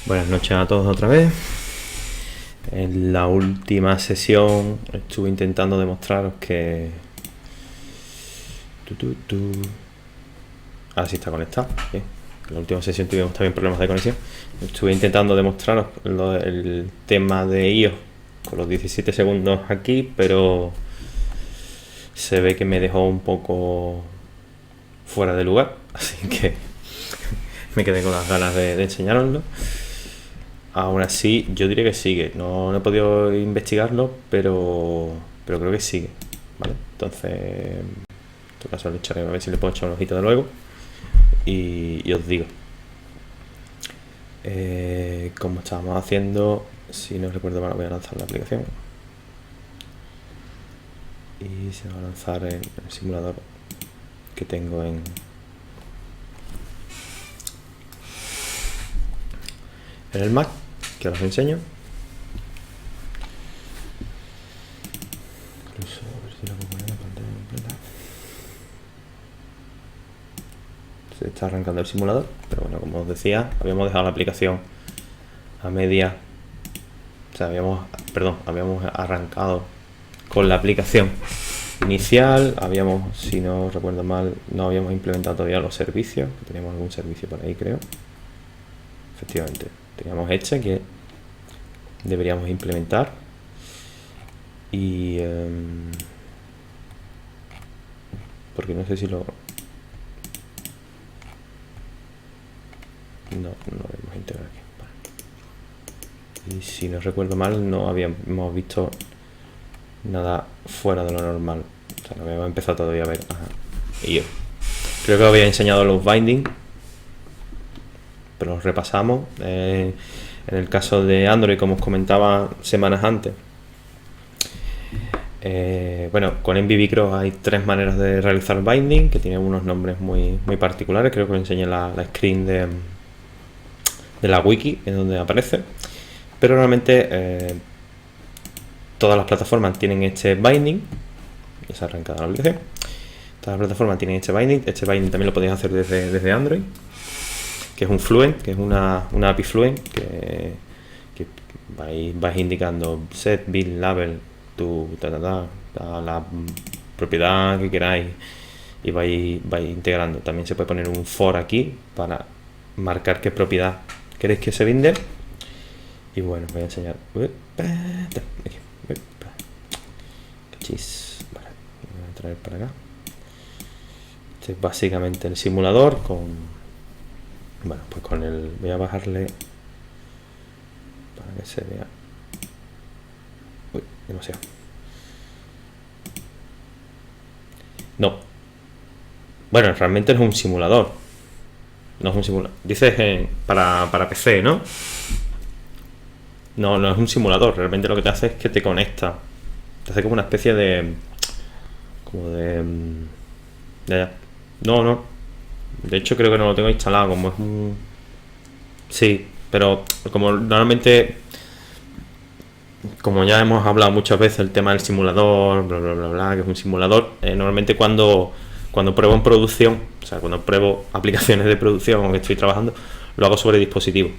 Buenas noches a todos otra vez. En la última sesión estuve intentando demostraros que... Ahora sí está conectado. Bien. En la última sesión tuvimos también problemas de conexión. Estuve intentando demostraros el tema de iOS con los 17 segundos aquí, pero se ve que me dejó un poco fuera de lugar, así que me quedé con las ganas de enseñároslo. Aún así, yo diría que sigue. No he podido investigarlo, pero creo que sigue, ¿vale? Entonces, en todo caso, le echaré a ver si le puedo echar un ojito de luego. Y os digo. Como estábamos haciendo, si no recuerdo mal, voy a lanzar la aplicación. Y se va a lanzar en el simulador que tengo en el Mac, que ahora os enseño. Incluso a ver si lo puedo poner en pantalla completa. Se está arrancando el simulador, pero bueno, como os decía, habíamos dejado la aplicación a media. O sea, habíamos arrancado con la aplicación inicial. Habíamos, si no recuerdo mal, no habíamos implementado todavía los servicios. Teníamos algún servicio por ahí, creo. Efectivamente, teníamos hecha que deberíamos implementar. Y porque no sé si lo... No lo hemos integrado aquí. Vale. Y si no recuerdo mal, no habíamos visto nada fuera de lo normal. O sea, no habíamos empezado todavía a ver. Ajá. Y yo creo que os había enseñado los bindings, pero los repasamos. En el caso de Android, como os comentaba semanas antes, bueno, con MVB Cross hay tres maneras de realizar binding, que tienen unos nombres muy particulares. Creo que os enseñé la screen de la wiki, en donde aparece. Pero realmente todas las plataformas tienen este binding. Ya se ha arrancado la aplicación. Todas las plataformas tienen este binding. Este binding también lo podéis hacer desde Android, que es un Fluent, que es una API Fluent, que vais indicando set, build, label, la propiedad que queráis, y vais integrando. También se puede poner un for aquí para marcar qué propiedad queréis que se vende. Y bueno, os voy a enseñar. Vale, voy a traer para acá. Este es básicamente el simulador con... Bueno, pues con el... Voy a bajarle para que se vea. Uy, demasiado. No. Bueno, realmente es un simulador. No es un simulador. Dices para PC, ¿no? No es un simulador. Realmente lo que te hace es que te conecta. Te hace como una especie de... Ya. No. De hecho, creo que no lo tengo instalado. Como es un... Sí, pero como normalmente... Como ya hemos hablado muchas veces, el tema del simulador, bla, que es un simulador. Normalmente cuando pruebo en producción, o sea, cuando pruebo aplicaciones de producción con que estoy trabajando, lo hago sobre dispositivo,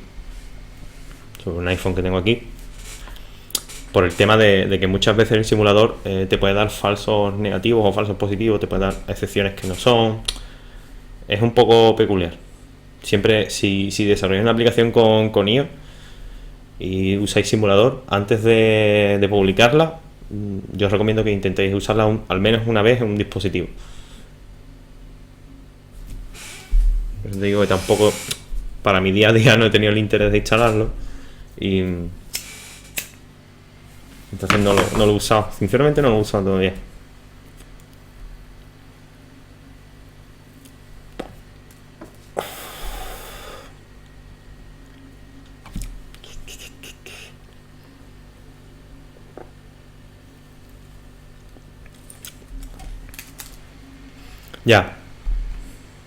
sobre un iPhone que tengo aquí, por el tema de que muchas veces el simulador te puede dar falsos negativos o falsos positivos, te puede dar excepciones que no son. Es un poco peculiar. Siempre, si desarrolláis una aplicación con iOS y usáis simulador, antes de publicarla, yo os recomiendo que intentéis usarla al menos una vez en un dispositivo. Os digo que tampoco, para mi día a día, no he tenido el interés de instalarlo, y entonces no lo he usado. Sinceramente no lo he usado todavía. Ya,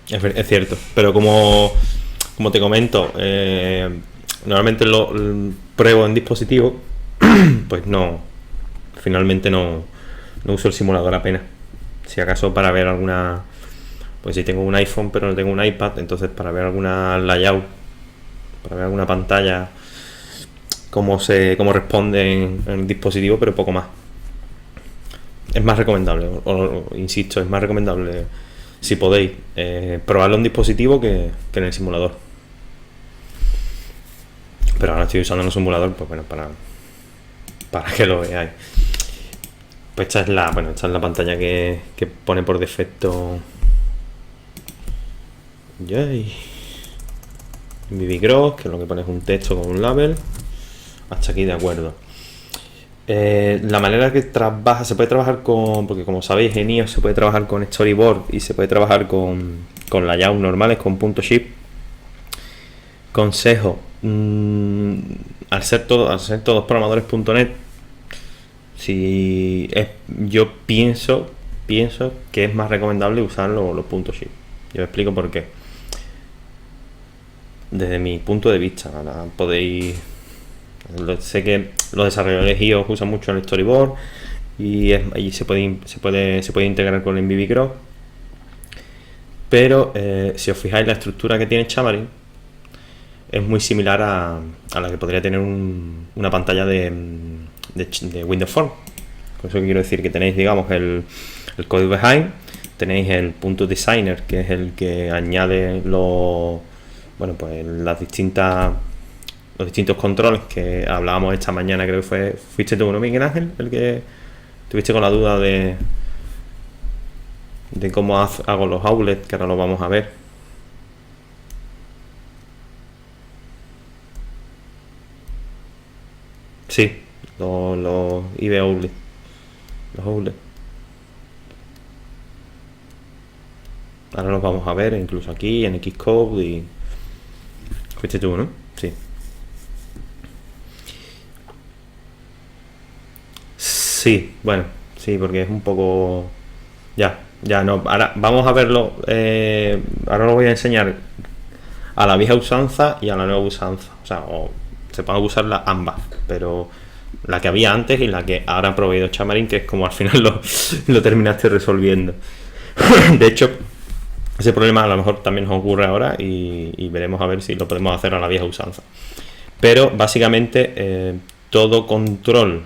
es cierto, pero como te comento, normalmente lo pruebo en dispositivo, pues finalmente no uso el simulador apenas. Si acaso para ver alguna, pues si tengo un iPhone pero no tengo un iPad, entonces para ver alguna layout para ver alguna pantalla, cómo responde en el dispositivo, pero poco más. Es más recomendable, insisto, es más recomendable si podéis probarlo en dispositivo que en el simulador. Pero ahora estoy usando un simulador, pues bueno, para que lo veáis. Pues esta es la pantalla que pone por defecto MViVGross, que lo que pone es un texto con un label. Hasta aquí de acuerdo. La manera que trabaja, se puede trabajar porque como sabéis en iOS se puede trabajar con storyboard y se puede trabajar con layout normales, con .shape. Consejo, al ser todos programadores.net, yo pienso que es más recomendable usar los .shape. Yo os explico por qué. Desde mi punto de vista, ahora podéis... Sé que los desarrolladores iOS usan mucho el storyboard y se puede integrar con el MViVGross, pero si os fijáis, la estructura que tiene Xamarin es muy similar a la que podría tener una pantalla de Windows Form. Con eso quiero decir que tenéis, digamos, el code behind, tenéis el punto designer, que es el que añade los distintos controles que hablábamos esta mañana. Creo que fuiste tú, ¿no, Miguel Ángel? El que tuviste con la duda de cómo hago los outlets, que ahora lo vamos a ver. Sí, los IB outlets. Los outlets. Ahora los vamos a ver, incluso aquí en Xcode. Y fuiste tú, ¿no? Sí. Sí, bueno, sí, porque es un poco... Ya no. Ahora vamos a verlo. Ahora lo voy a enseñar a la vieja usanza y a la nueva usanza. O sea, se pueden usar ambas, pero la que había antes y la que ahora ha proveído Xamarin, que es como al final lo terminaste resolviendo. De hecho, ese problema a lo mejor también nos ocurre ahora y veremos a ver si lo podemos hacer a la vieja usanza. Pero básicamente todo control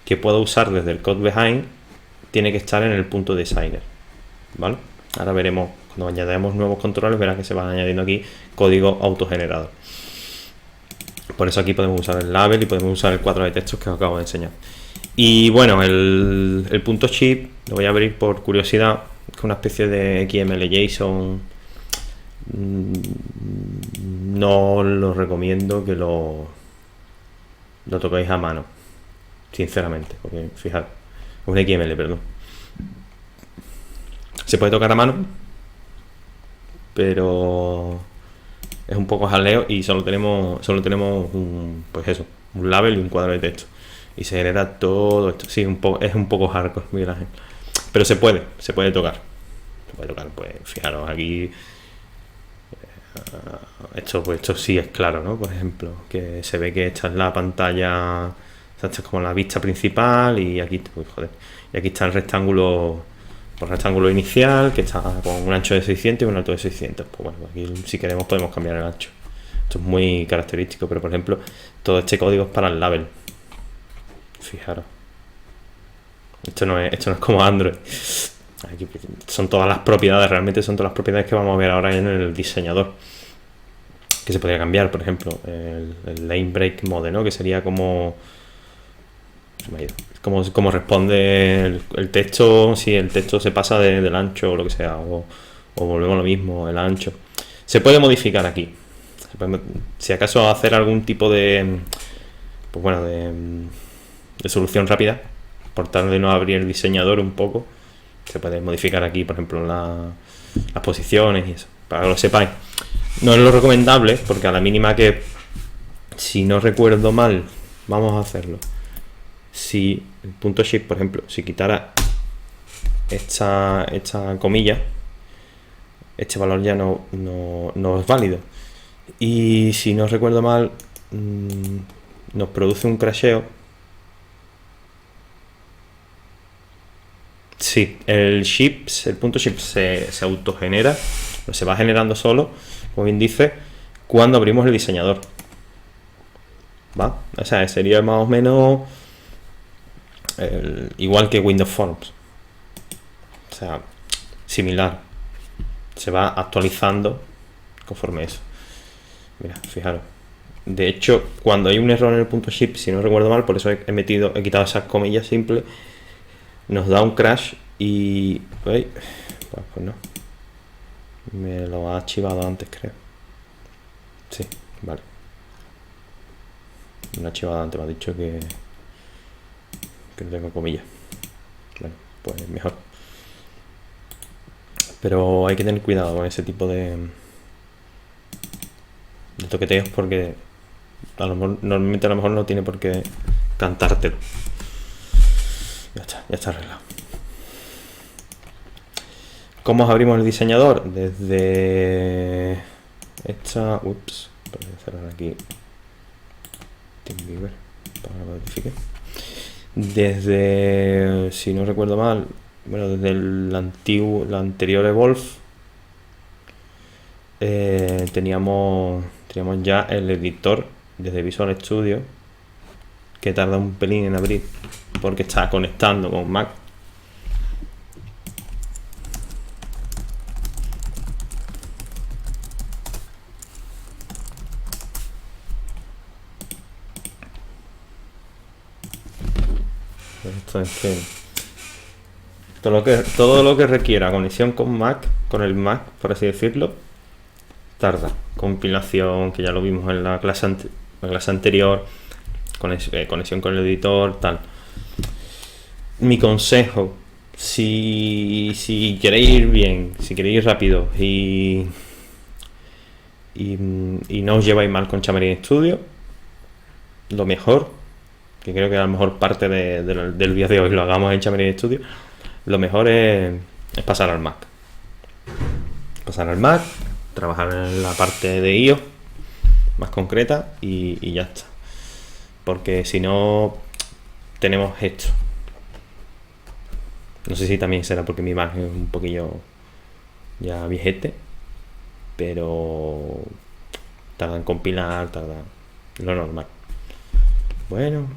que pueda usar desde el code behind tiene que estar en el punto designer, ¿vale? Ahora veremos, cuando añadamos nuevos controles, verás que se van añadiendo aquí código autogenerado. Por eso aquí podemos usar el label y podemos usar el cuadro de textos que os acabo de enseñar. Y bueno, el punto shape lo voy a abrir por curiosidad, que es una especie de XML JSON. No lo recomiendo que lo toquéis a mano, sinceramente, porque fijaros, es un XML, perdón. Se puede tocar a mano, pero es un poco jaleo y solo tenemos un label y un cuadro de texto y se genera todo esto. Sí, es un poco hardcore, Miguel Ángel, pero se puede tocar. Pues fijaros aquí, esto sí es claro, ¿no? Por ejemplo, que se ve que esta es la pantalla, esta es como la vista principal y aquí, y aquí está el rectángulo inicial, que está con un ancho de 600 y un alto de 600. Pues bueno, aquí si queremos podemos cambiar el ancho. Esto es muy característico, pero por ejemplo, todo este código es para el label. Fijaros. Esto no es como Android. Aquí son todas las propiedades, realmente son todas las propiedades que vamos a ver ahora en el diseñador. Que se podría cambiar, por ejemplo, el lane break mode, ¿no? Que sería como responde el texto, si el texto se pasa del ancho o lo que sea, o volvemos a lo mismo, el ancho. Se puede modificar aquí. Si acaso hacer algún tipo de solución rápida, por tal de no abrir el diseñador un poco, se puede modificar aquí, por ejemplo, las posiciones y eso, para que lo sepáis. No es lo recomendable, porque a la mínima que, si no recuerdo mal, vamos a hacerlo. Si el punto shape, por ejemplo, si quitara esta comilla, este valor ya no es válido. Y si no recuerdo mal, nos produce un crasheo. Sí, el punto shape se autogenera, se va generando solo, como bien dice, cuando abrimos el diseñador. ¿Va? O sea, sería más o menos igual que Windows Forms. O sea, similar. Se va actualizando conforme eso. Mira, fijaros. De hecho, cuando hay un error en el punto .ship, si no recuerdo mal, por eso he quitado esas comillas simples, nos da un crash y... ¿veis? Pues no. Me lo ha archivado antes, creo. Sí, vale. Me lo ha archivado antes, me ha dicho que no tengo comillas. Bueno, pues mejor. Pero hay que tener cuidado con ese tipo de toqueteos porque normalmente a lo mejor no tiene por qué cantártelo. Ya está arreglado. ¿Cómo abrimos el diseñador? Desde esta... Ups, voy a cerrar aquí TeamViewer para que lo verifique. Desde, si no recuerdo mal, bueno, desde la anterior Evolve teníamos ya el editor desde Visual Studio, que tarda un pelín en abrir porque está conectando con Mac. Esto es que todo lo que requiera conexión con Mac, con el Mac, por así decirlo, tarda. Compilación, que ya lo vimos en la clase anterior, conexión con el editor, tal. Mi consejo, si queréis ir bien, si queréis ir rápido y no os lleváis mal con Xamarin Studio, lo mejor, que creo que a lo mejor parte del vídeo de hoy lo hagamos en Xamarin Studio, lo mejor es pasar al Mac. Trabajar en la parte de iOS más concreta y ya está. Porque si no, tenemos esto. No sé si también será porque mi Mac es un poquillo ya viejete, pero tarda en compilar, tarda lo normal. Bueno,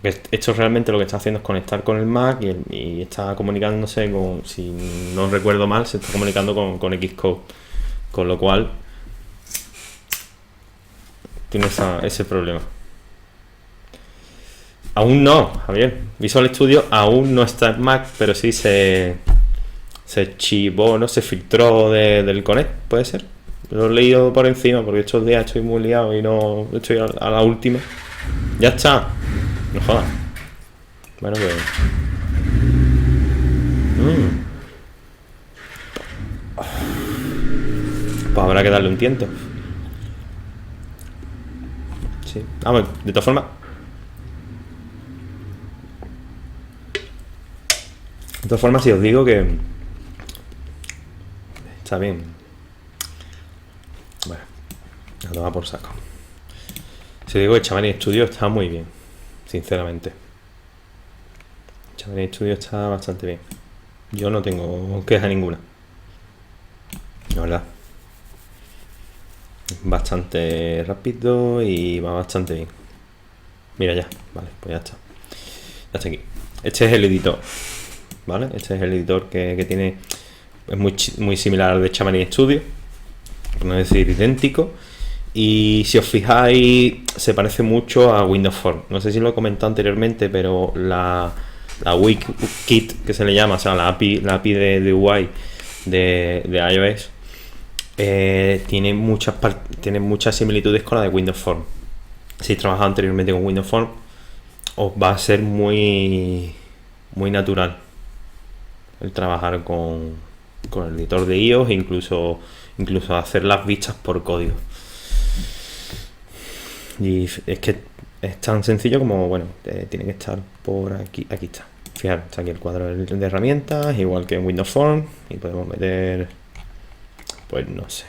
porque esto realmente lo que está haciendo es conectar con el Mac y está comunicándose con, si no recuerdo mal, se está comunicando con Xcode, con lo cual tiene ese problema. Aún no, Javier. Visual Studio aún no está en Mac, pero sí se chivó, ¿no? Se filtró del Connect, ¿puede ser? Lo he leído por encima porque estos días estoy muy liado y no estoy a la última. Ya está. No jodas. Bueno, pues... Pues habrá que darle un tiento. Sí. Bueno, de todas formas... De todas formas, si os digo que... Está bien. Bueno, a tomar por saco. Si os digo que Xamarin Studio está muy bien, sinceramente. Xamarin Studio está bastante bien. Yo no tengo queja ninguna. La verdad. Bastante rápido y va bastante bien. Mira ya, vale, pues ya está. Ya está aquí. Este es el editor, ¿vale? Este es el editor que tiene... Es muy similar al de Xamarin Studio, por no decir idéntico. Y si os fijáis, se parece mucho a Windows Form. No sé si lo he comentado anteriormente, pero la WikiKit, que se le llama, o sea, la API de UI de iOS, tiene muchas similitudes con la de Windows Form. Si he trabajado anteriormente con Windows Form, os va a ser muy natural el trabajar con el editor de iOS e incluso hacer las vistas por código. Y es que es tan sencillo como, bueno, tiene que estar por aquí. Aquí está. Fijaros, está aquí el cuadro de herramientas, igual que en Windows Form, y podemos meter, pues no sé,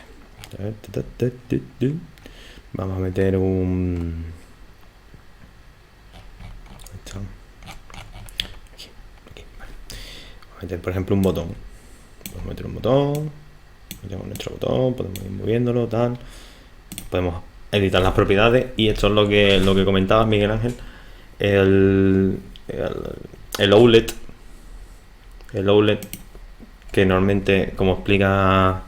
vamos a meter un... Aquí, vale. Vamos a meter, por ejemplo, un botón. Podemos meter un botón, Aquí tenemos nuestro botón, podemos ir moviéndolo, tal. Podemos editar las propiedades y esto es lo que comentabas, Miguel Ángel. El OLED, que normalmente, como explica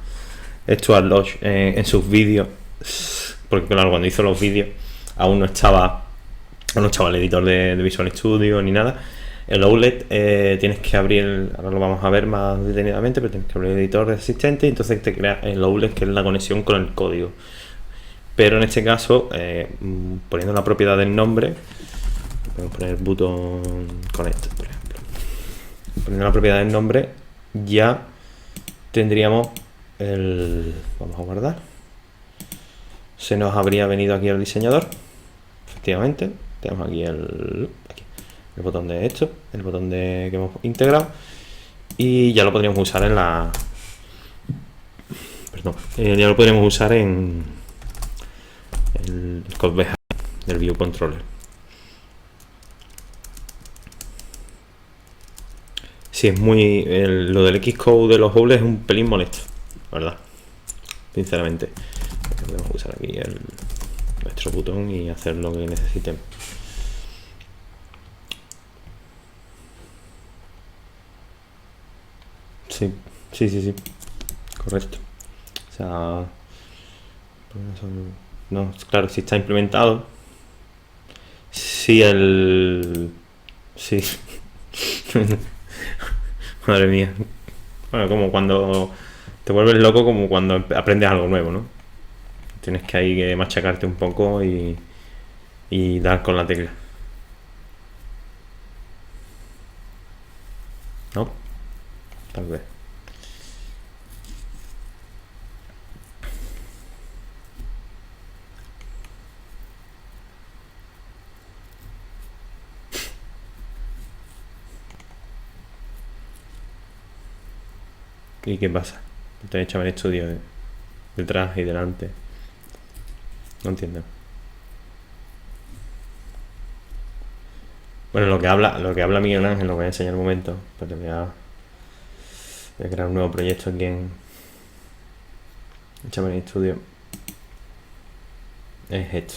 Stuart Lodge en sus vídeos, porque claro, cuando hizo los vídeos aún no estaba el editor de Visual Studio ni nada. El OLED tienes que abrir, ahora lo vamos a ver más detenidamente, pero tienes que abrir el editor existente y entonces te crea el OLED, que es la conexión con el código. Pero en este caso, poniendo la propiedad del nombre, podemos poner button connect, por ejemplo. Poniendo la propiedad del nombre, ya tendríamos vamos a guardar. Se nos habría venido aquí el diseñador. Efectivamente, tenemos aquí el botón de esto, el botón que hemos integrado, y ya lo podríamos usar en la. Perdón, ya lo podríamos usar en el code behind del view controller. Sí, es muy. Lo del Xcode de los OLED es un pelín molesto, ¿verdad? Sinceramente. Podemos usar aquí nuestro botón y hacer lo que necesitemos. Sí. Correcto. O sea. No, claro, si está implementado. Sí, Sí. Madre mía. Bueno, como cuando te vuelves loco, como cuando aprendes algo nuevo, ¿no? Tienes que ahí que machacarte un poco y dar con la tecla. ¿No? Tal vez. ¿Y qué pasa? Te he hecho el estudio detrás y delante. No entiendo. Bueno, lo que habla Miguel Ángel lo voy a enseñar un momento. Pues voy a crear un nuevo proyecto aquí en Xamarin Studio. Es esto.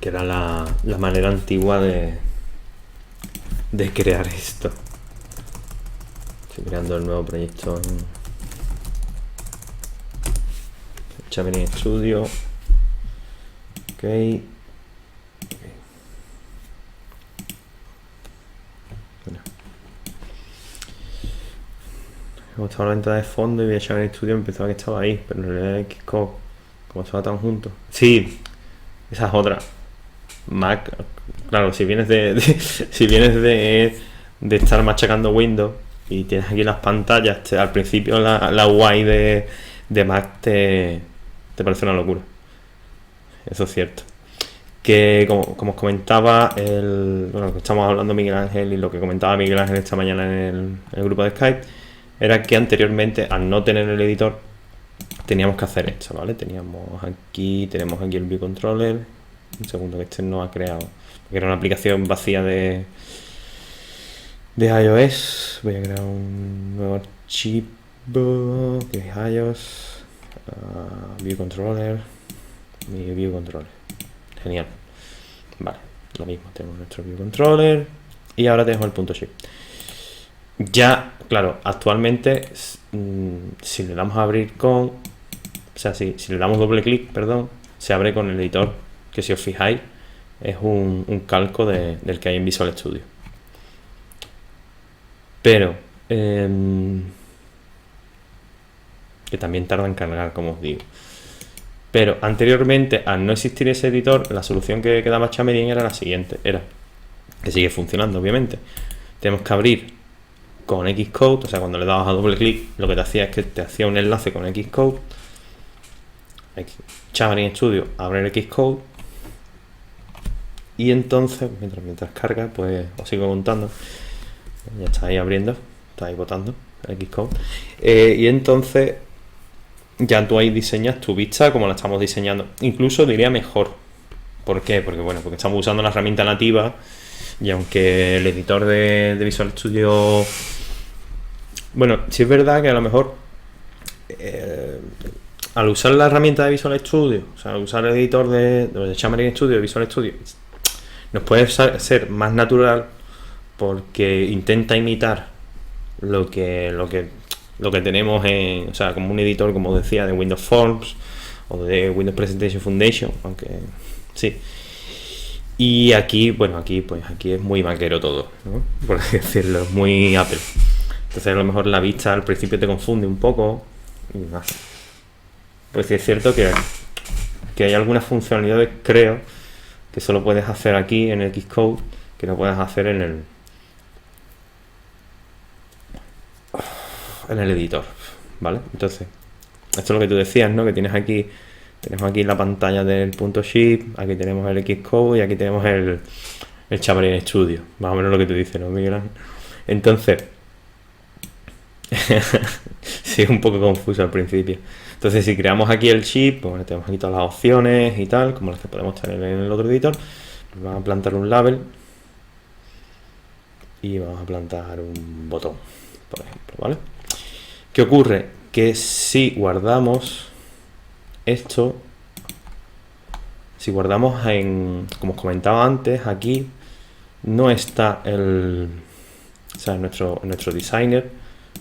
Que era la manera antigua de crear esto. Estoy creando el nuevo proyecto en Xamarin Studio. Ok. Bueno. Hemos estado en la ventana de fondo y voy a Xamarin Studio, empezaba que estaba ahí, pero en realidad Xcode, como estaba tan juntos. Sí, esa es otra. Mac, claro, si vienes de estar machacando Windows y tienes aquí las pantallas, al principio la UI de Mac te parece una locura. Eso es cierto. Que como os comentaba, lo que estamos hablando Miguel Ángel y lo que comentaba Miguel Ángel esta mañana en el grupo de Skype, era que anteriormente, al no tener el editor, teníamos que hacer esto, ¿vale? Tenemos aquí el view controller. Un segundo, que este no ha creado, porque era una aplicación vacía de iOS. Voy a crear un nuevo archivo que es iOS, view controller, mi view controller. Genial. Vale, lo mismo, tenemos nuestro view controller y ahora tenemos el punto .shape. Ya, claro, actualmente si le damos a abrir si le damos doble clic, perdón, se abre con el editor, que si os fijáis es un calco del que hay en Visual Studio. Pero que también tarda en cargar, como os digo. Pero anteriormente, al no existir ese editor, la solución que daba Xamarin era la siguiente, era que sigue funcionando, obviamente. Tenemos que abrir con Xcode, o sea, cuando le dabas a doble clic, lo que te hacía es que te hacía un enlace con Xcode. Xamarin Studio, abre el Xcode. Y entonces, mientras carga, pues os sigo contando. Ya está ahí abriendo, está ahí botando el Xcode. Y entonces ya tú ahí diseñas tu vista como la estamos diseñando. Incluso diría mejor. ¿Por qué? Porque bueno, porque estamos usando la herramienta nativa y aunque el editor de Visual Studio... Bueno, sí es verdad que a lo mejor al usar la herramienta de Visual Studio, o sea, al usar el editor de Xamarin Studio, de Visual Studio, nos puede ser más natural porque intenta imitar lo que tenemos o sea, como un editor, como decía, de Windows Forms o de Windows Presentation Foundation, aunque sí. Y aquí, bueno, aquí es muy maquero todo, ¿no? Por así decirlo, es muy Apple. Entonces a lo mejor la vista al principio te confunde un poco y más. Pues sí es cierto que hay algunas funcionalidades, creo, que solo puedes hacer aquí en el Xcode, que no puedes hacer en el editor, ¿vale? Entonces, esto es lo que tú decías, ¿no? Que tenemos aquí la pantalla del punto .ship, aquí tenemos el Xcode y aquí tenemos el Xamarin Studio, más o menos lo que tú dices, ¿no, Miguel Ángel? Entonces, sí, es un poco confuso al principio. Entonces, si creamos aquí el chip, pues bueno, tenemos aquí todas las opciones y tal, como las que podemos tener en el otro editor. Pues vamos a plantar un label y vamos a plantar un botón, por ejemplo, ¿vale? ¿Qué ocurre? Que si guardamos esto, si guardamos como os comentaba antes, aquí no está o sea, nuestro designer,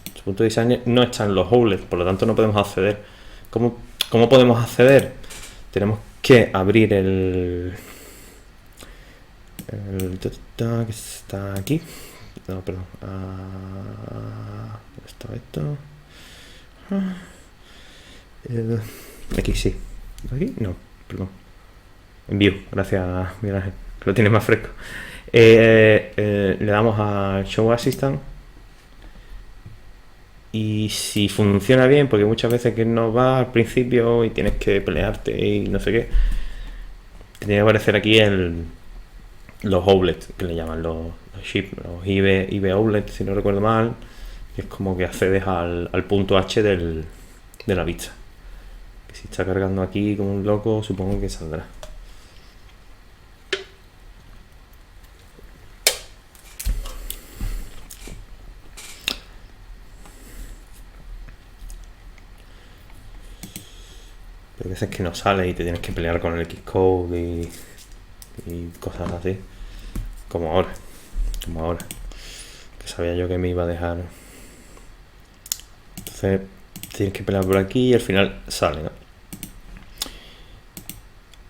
nuestro punto de designer no está en los outlets, por lo tanto no podemos acceder. ¿Cómo podemos acceder? Tenemos que abrir el que está aquí. No, perdón. ¿Está esto? Aquí sí. ¿Aquí? No, perdón. Envío, gracias, Miguel Ángel, que lo tienes más fresco. Le damos a Show Assistant. Y si funciona bien, porque muchas veces que no va al principio y tienes que pelearte y no sé qué, te tiene que aparecer aquí los outlets, que le llaman los ship, los IB outlets, si no recuerdo mal, que es como que accedes al punto H de la vista. Que si está cargando aquí como un loco, supongo que saldrá. Pero a veces que no sale y te tienes que pelear con el Xcode y cosas así. Como ahora. Que sabía yo que me iba a dejar. Entonces tienes que pelear por aquí y al final sale, ¿no?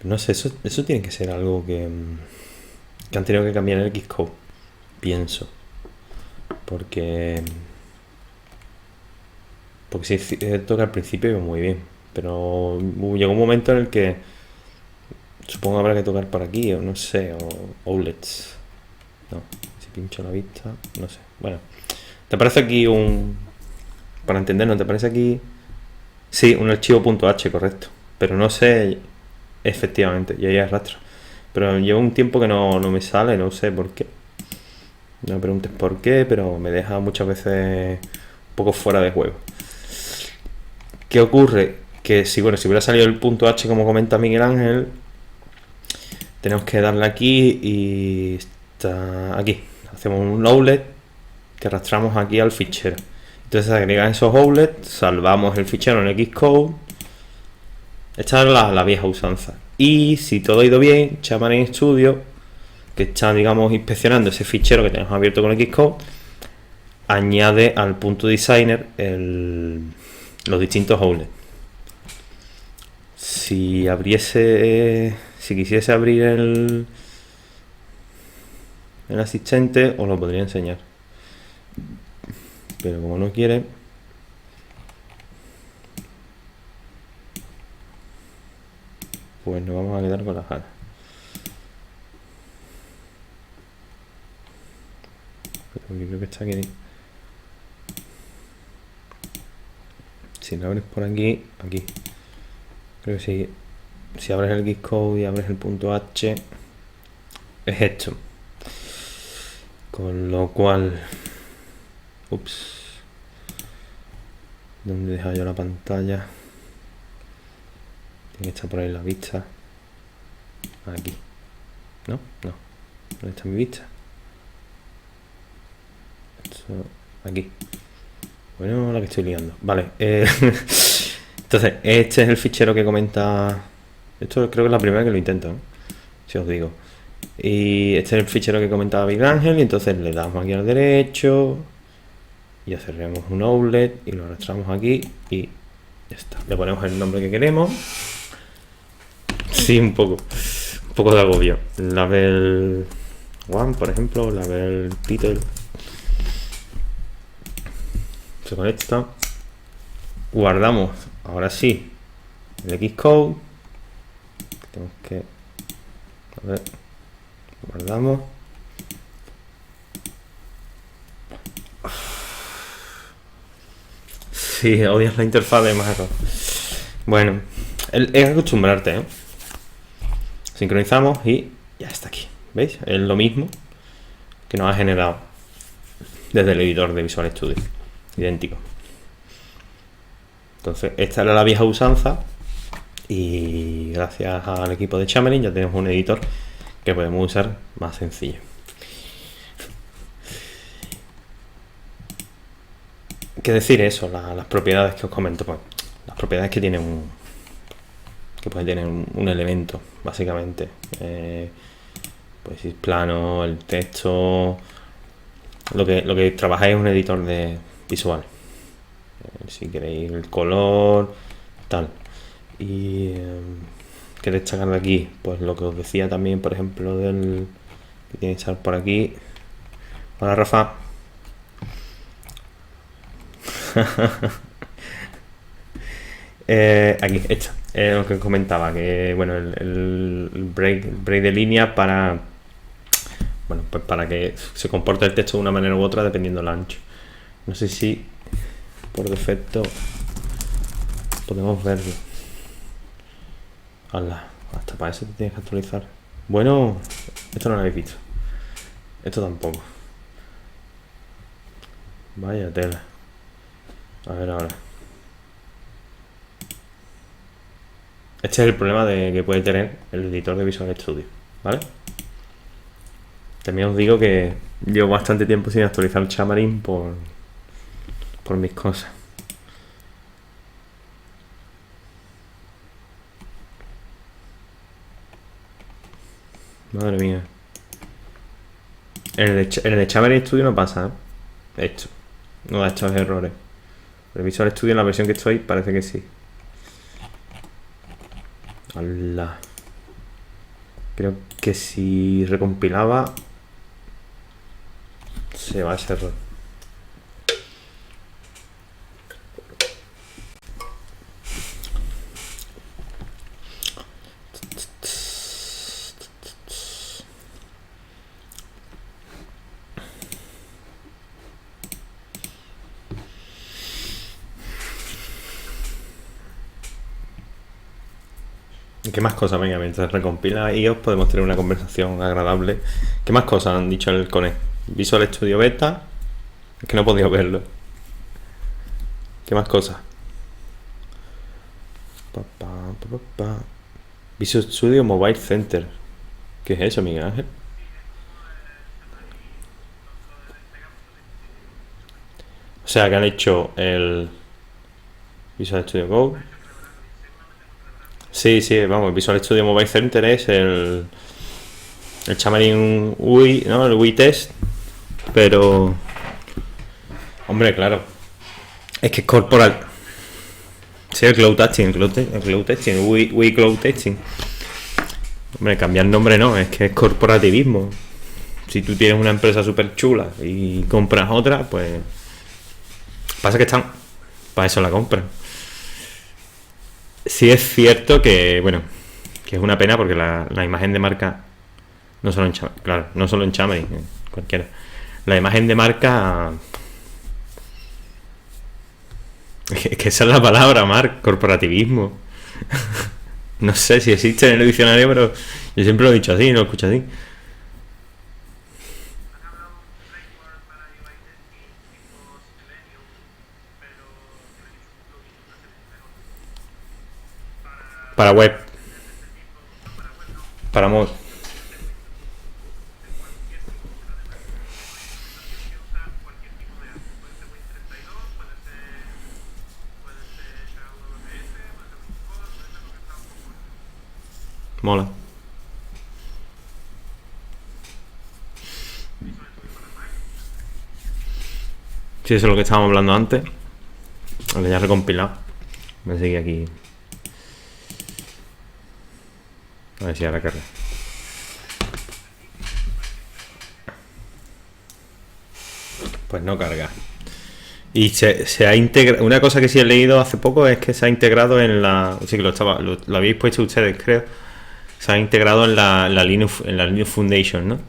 No sé, eso tiene que ser algo que han tenido que cambiar en el Xcode. Pienso. Porque sí es cierto que al principio iba muy bien. Pero llegó un momento en el que supongo habrá que tocar por aquí, o no sé, o outlets. No, si pincho la vista, no sé. Bueno, ¿te aparece aquí para entendernos, te aparece aquí? Sí, un archivo .h, correcto. Pero no sé, efectivamente, y ahí arrastro. Pero lleva un tiempo que no me sale, no sé por qué. No me preguntes por qué, pero me deja muchas veces un poco fuera de juego. ¿Qué ocurre? Que si hubiera salido el punto H como comenta Miguel Ángel, tenemos que darle aquí y está aquí. Hacemos un outlet que arrastramos aquí al fichero. Entonces agregan esos outlets, salvamos el fichero en Xcode. Esta es la vieja usanza. Y si todo ha ido bien, Xamarin Studio, que está, digamos, inspeccionando ese fichero que tenemos abierto con Xcode, añade al punto designer los distintos outlets. Si quisiese abrir el asistente, os lo podría enseñar. Pero como no quiere, pues nos vamos a quedar con las ganas. Pero yo creo que está aquí. Si lo abres por aquí. Creo que si abres el Xcode y abres el punto H, es esto. Con lo cual, ups, ¿dónde he dejado yo la pantalla? Tiene que estar por ahí la vista. Aquí. ¿No? No. ¿Dónde está mi vista? Esto, aquí. Bueno, la que estoy liando. Vale. Entonces, este es el fichero que comenta. Esto creo que es la primera que lo intento, ¿no? Si os digo. Y este es el fichero que comentaba Miguel Ángel. Y entonces le damos aquí al derecho. Y cerramos un outlet. Y lo arrastramos aquí. Y ya está. Le ponemos el nombre que queremos. Sí, un poco. Un poco de agobio. Label 1, por ejemplo. Label title. Se conecta. Guardamos. Ahora sí. El Xcode. Tenemos que. A ver. Guardamos. Sí, odias la interfaz de macro. Bueno, es acostumbrarte, ¿eh? Sincronizamos y ya está aquí. ¿Veis? Es lo mismo que nos ha generado desde el editor de Visual Studio. Idéntico. Entonces, esta era la vieja usanza. Y gracias al equipo de Xamarin ya tenemos un editor que podemos usar más sencillo. ¿Qué decir eso? Las propiedades que os comento, pues las propiedades que tiene que puede tener un elemento, básicamente. Pues si es plano, el texto, lo que trabajáis es un editor de visual. Si queréis el color, tal. Y que destacar de aquí, pues lo que os decía también, por ejemplo, del que tiene que estar por aquí. Hola, Rafa. Aquí, hecho. Lo que comentaba, que bueno, el break de línea para. Bueno, pues para que se comporte el texto de una manera u otra dependiendo del ancho. No sé si por defecto podemos verlo. Hala, hasta para eso te tienes que actualizar. Bueno, esto no lo habéis visto. Esto tampoco. Vaya tela. A ver ahora. Este es el problema que puede tener el editor de Visual Studio, ¿vale? También os digo que llevo bastante tiempo sin actualizar el Xamarin por mis cosas. Madre mía. En el de Xamarin Studio no pasa, ¿eh? Esto. No da estos errores. El Visual Studio en la versión que estoy parece que sí. ¡Hala! Creo que si recompilaba se va a ese error. ¿Qué más cosas? Venga, mientras recompila iOS podemos tener una conversación agradable. ¿Qué más cosas han dicho en el Connect? Visual Studio Beta. Es que no he podido verlo. ¿Qué más cosas? Visual Studio Mobile Center. ¿Qué es eso, Miguel Ángel? O sea, que han hecho el Visual Studio Code. Sí, sí, vamos, el Visual Studio Mobile Center es el Xamarin UI, ¿no? El UI Test. Pero, hombre, claro, es que es corporal. Sí, el Cloud Testing, UI Cloud Testing. Hombre, cambiar nombre no, es que es corporativismo. Si tú tienes una empresa súper chula y compras otra, pues pasa que están, para eso la compran. Sí es cierto que, bueno, que es una pena porque la imagen de marca, no solo en Xamarin, claro, no solo en Xamarin, cualquiera. La imagen de marca, es que esa es la palabra, Marc, corporativismo. No sé si existe en el diccionario, pero yo siempre lo he dicho así, no lo escucho así. Para web. Para mod. Mola. Sí, eso es lo que estábamos hablando antes. Lo que ya he recompilado. Voy a seguir aquí. A ver si ahora carga. Pues no carga. Y se ha integrado. Una cosa que sí he leído hace poco es que se ha integrado en la. Sí que lo habéis puesto ustedes, creo. Se ha integrado en la Linux Foundation, ¿no?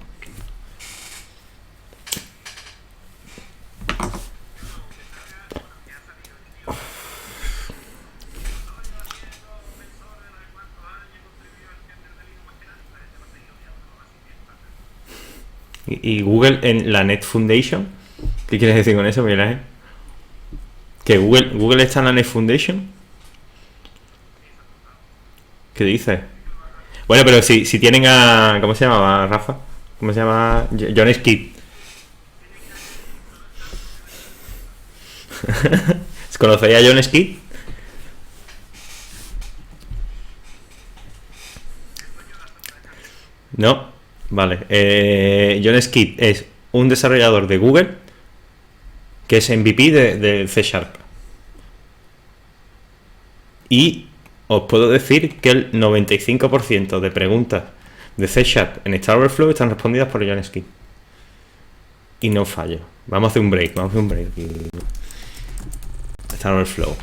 Y Google en la Net Foundation. ¿Qué quieres decir con eso, Miguel Ángel? ¿Que Google está en la Net Foundation? ¿Qué dices? Bueno, pero si tienen a... ¿Cómo se llamaba, Rafa? ¿Cómo se llama? John Skid. ¿Conocéis a John Skid? No. Vale. John Skid es un desarrollador de Google que es MVP de C Sharp. Y os puedo decir que el 95% de preguntas de C Sharp en Stack Overflow están respondidas por John Skid. Y no fallo. Vamos a hacer un break. Stack Overflow.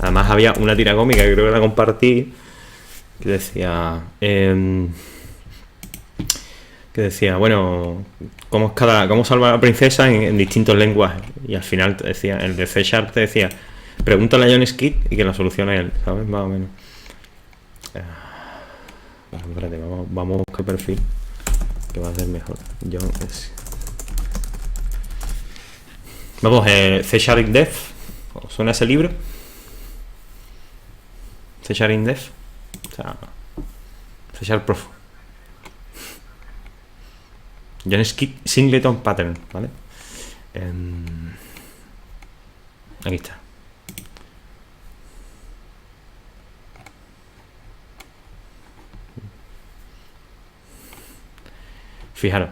Además había una tira cómica que creo que la compartí que decía bueno, cómo salva a la princesa en distintos lenguajes, y al final te decía, el de C Sharp te decía, pregúntale a John Skid y que la solucione él, ¿sabes? Más o menos. Espérate, vamos a buscar el perfil que va a ser mejor. John Skid. Vamos, C Sharp in Dev. ¿Os suena ese libro? C Sharp in Dev. O sea, C Sharp Prof. John Skid Singleton Pattern, ¿vale? Aquí está. Fijaros.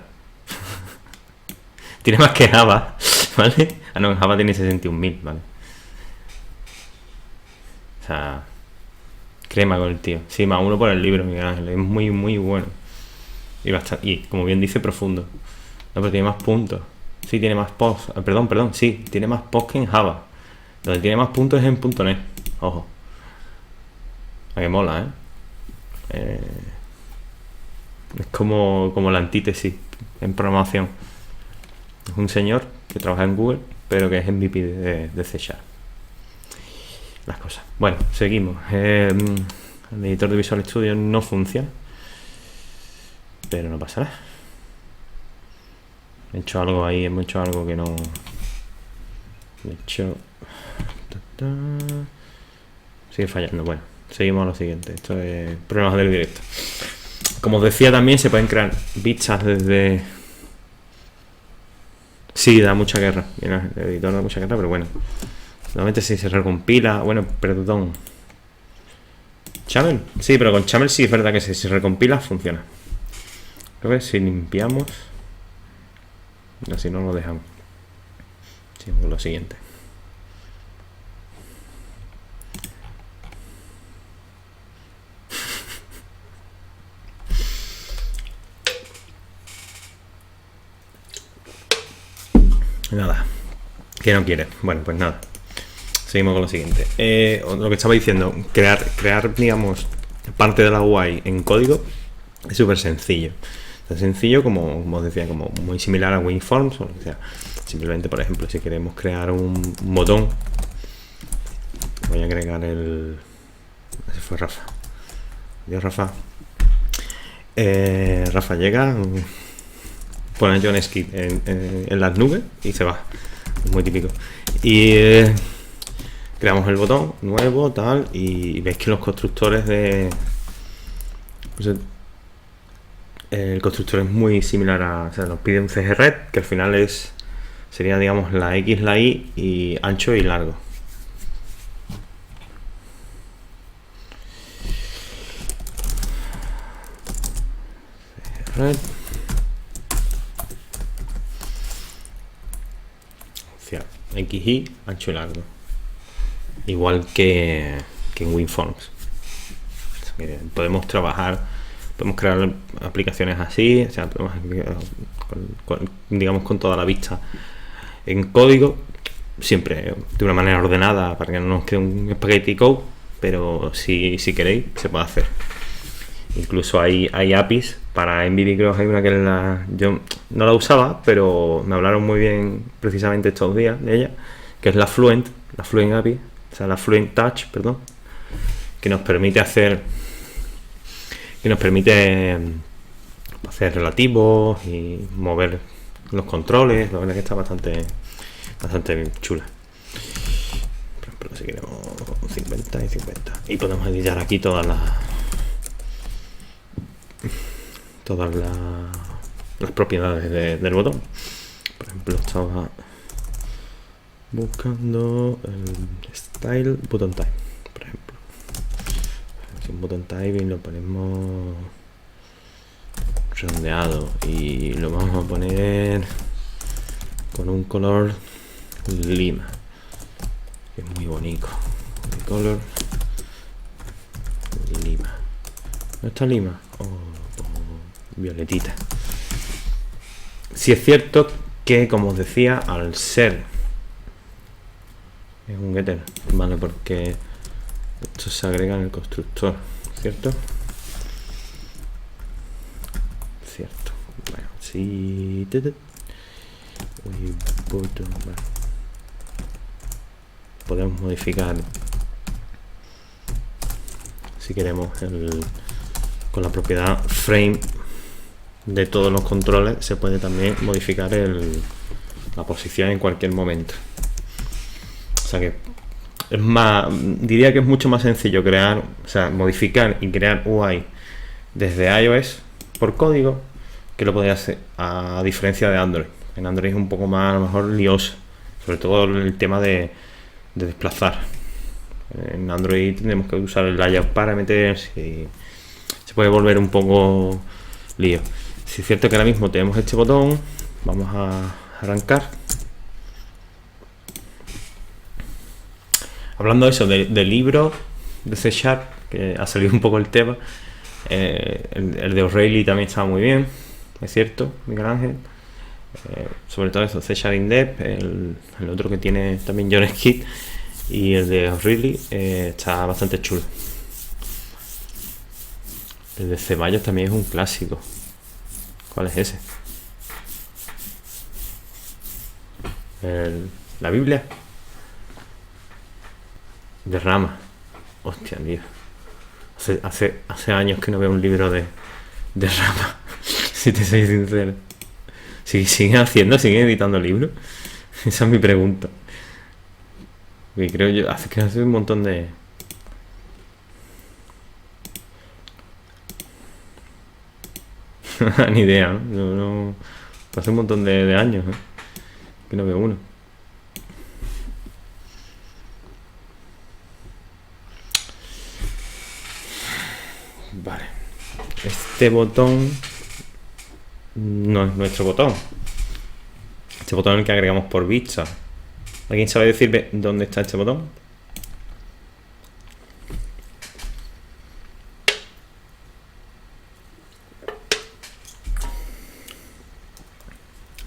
Tiene más que Java, ¿vale? Ah, no, en Java tiene 61.000, ¿vale? O sea, crema con el tío. Sí, más uno por el libro, Miguel Ángel. Es muy, muy bueno. Y como bien dice, profundo. No, pero tiene más puntos. Sí, tiene más posts. Perdón, sí, tiene más posts que en Java. Donde tiene más puntos es en .NET. Ojo. A que mola, es como la antítesis en programación. Es un señor que trabaja en Google, pero que es MVP de C Sharp. Las cosas. Bueno, seguimos. El editor de Visual Studio no funciona, pero no pasa nada. He hecho algo ahí, hemos hecho algo que no... De hecho... Sigue fallando. Bueno, seguimos a lo siguiente. Esto es problemas del directo. Como os decía, también se pueden crear vistas desde... Sí, da mucha guerra. Mira, el editor da mucha guerra, pero bueno. Normalmente si se recompila... Bueno, perdón. ¿Chamel? Sí, pero con Chamel sí es verdad que si se recompila funciona. Creo que si limpiamos... Así no lo dejamos. Sí, lo siguiente. Nada. ¿Qué no quiere? Bueno, pues nada. Seguimos con lo siguiente. Lo que estaba diciendo, crear, digamos, parte de la UI en código es súper sencillo. Tan sencillo como os decía, como muy similar a WinForms o lo que sea. Simplemente, por ejemplo, si queremos crear un botón, voy a agregar el... Ese fue Rafa. Adiós, Rafa. Rafa llega, pone John Skid en las nubes y se va. Es muy típico. Y creamos el botón nuevo, tal, y veis que los constructores de... pues el constructor es muy similar a... O sea, nos pide un CGRed, que al final sería, digamos, la X, la Y, y ancho y largo. CGRed. XY, ancho y largo, igual que en WinForms. Podemos trabajar, podemos crear aplicaciones así, o sea, podemos, digamos, con toda la vista en código, siempre de una manera ordenada para que no nos quede un spaghetti code, pero si queréis se puede hacer. Incluso hay APIs para NVIDIA. Hay una que yo no la usaba, pero me hablaron muy bien precisamente estos días de ella, que es la Fluent API, o sea, la Fluent Touch, perdón, que nos permite hacer relativos y mover los controles. La verdad que está bastante chula. Por ejemplo, si queremos 50 y 50, y podemos editar aquí todas las propiedades del botón. Por ejemplo, estaba buscando el style button type, por ejemplo. Si un button type y lo ponemos redondeado y lo vamos a poner con un color lima, que es muy bonito. El color lima. ¿No está lima? Violetita. Si es cierto que, como os decía, al ser es un getter, vale, porque esto se agrega en el constructor, ¿cierto? Cierto. Bueno, si podemos modificar, si queremos, con la propiedad frame de todos los controles, se puede también modificar la posición en cualquier momento. O sea que diría que es mucho más sencillo modificar y crear UI desde iOS por código, que lo podéis hacer a diferencia de Android. En Android es un poco más, a lo mejor, lioso, sobre todo el tema de desplazar. En Android tenemos que usar el layout parameters y se puede volver un poco lío. Si es cierto que ahora mismo tenemos este botón, vamos a arrancar. Hablando de eso, de libros de C#, que ha salido un poco el tema, el de O'Reilly también estaba muy bien, es cierto, Miguel Ángel. Sobre todo eso, C# in-depth, el otro que tiene también John Skid, y el de O'Reilly está bastante chulo. El de Ceballos también es un clásico. ¿Cuál es ese? La Biblia de Rama. Hostia, tío. Hace años que no veo un libro de Rama. Si te soy sincero. ¿Siguen editando libros? Esa es mi pregunta. Y creo yo, hace un montón de... Ni idea, ¿no? No, hace un montón de años, que no veo uno. Vale. Este botón no es nuestro botón. Este botón es el que agregamos por vista. ¿Alguien sabe decirme dónde está este botón?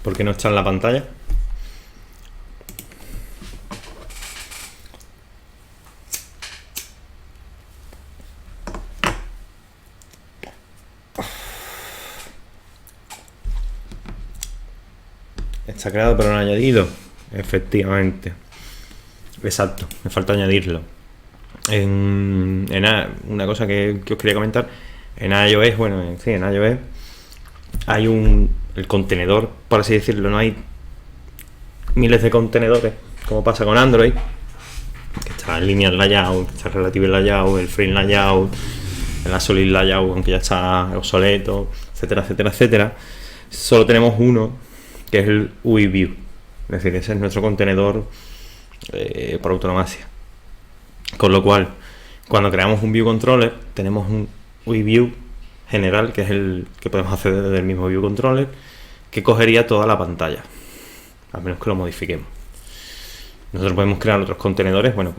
¿Por qué no está en la pantalla? Está creado pero no añadido. Efectivamente. Exacto, me falta añadirlo. Una cosa que os quería comentar. En iOS, en iOS hay el contenedor, por así decirlo. No hay miles de contenedores como pasa con Android, que está el linear layout, está el relative layout, el frame layout, el solid layout, aunque ya está obsoleto, etcétera, etcétera, etcétera. Solo tenemos uno, que es el UI View. Es decir, ese es nuestro contenedor por autonomía. Con lo cual, cuando creamos un view controller, tenemos un UI View general, que es el que podemos hacer desde el mismo view controller, que cogería toda la pantalla, a menos que lo modifiquemos. Nosotros podemos crear otros contenedores, bueno,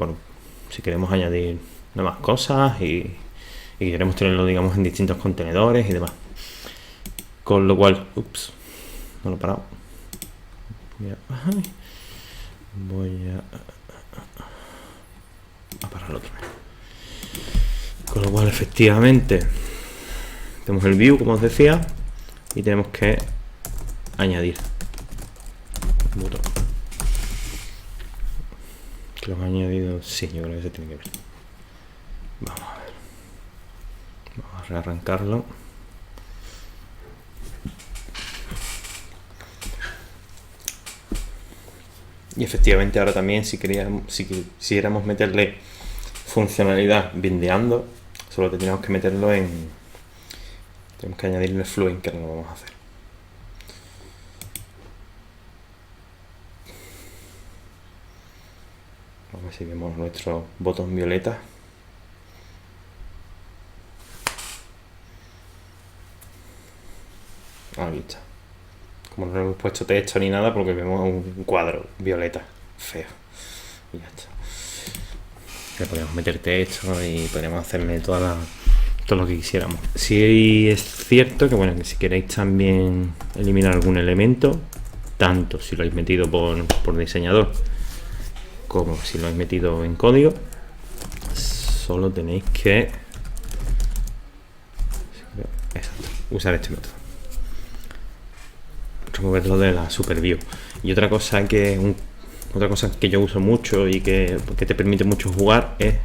si queremos añadir nuevas cosas y queremos tenerlo, digamos, en distintos contenedores y demás. Con lo cual, no lo he parado. Voy a pararlo otra vez. Con lo cual, efectivamente, tenemos el view, como os decía, y tenemos que añadir un botón. Que lo he añadido, sí, yo creo que se tiene que ver. Vamos a ver. Vamos a rearrancarlo. Y efectivamente ahora también si quisiéramos meterle funcionalidad bindeando, solo tendríamos que meterlo tenemos que añadirle Fluent, que no lo vamos a hacer. Vamos a ver si vemos nuestro botón violeta. Ahí está. Como no le hemos puesto texto ni nada, porque vemos un cuadro violeta feo. Y ya está. Le podemos meter texto y podemos hacerle todo lo que quisiéramos. Sí es cierto que, bueno, que si queréis también eliminar algún elemento, tanto si lo habéis metido por diseñador como si lo habéis metido en código, solo tenéis que usar este método. Removerlo de la super view. Y otra cosa que yo uso mucho y que te permite mucho jugar es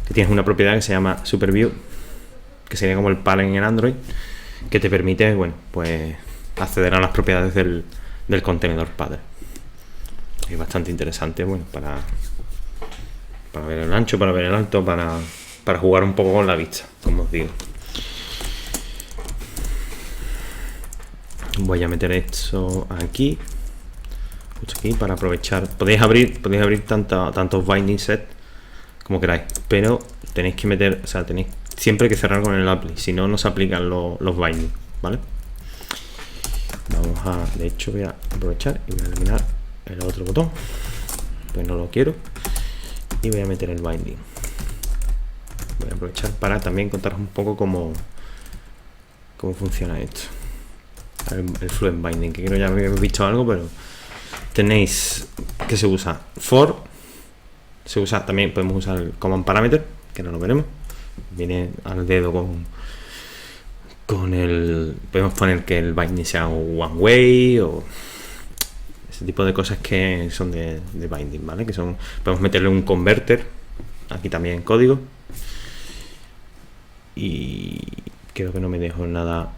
que tienes una propiedad que se llama super view, que sería como el parent en Android, que te permite, bueno, pues acceder a las propiedades del contenedor padre. Es bastante interesante, bueno, para ver el ancho, para ver el alto, para jugar un poco con la vista, como os digo. Voy a meter esto aquí, justo aquí, para aprovechar. Podéis abrir tantos binding set como queráis, pero tenéis que meter, o sea, tenéis siempre que cerrar con el apply, si no, no se aplican los binding, ¿vale? De hecho voy a aprovechar y voy a eliminar el otro botón, pues no lo quiero, y voy a meter el binding. Voy a aprovechar para también contaros un poco cómo funciona esto. El Fluent Binding, que creo ya habéis visto algo, pero tenéis que se usa for, se usa también, podemos usar el command parameter, que no lo veremos, viene al dedo con el, podemos poner que el binding sea one way o ese tipo de cosas que son de binding, ¿vale? Que son, podemos meterle un converter aquí también en código, y creo que no me dejo nada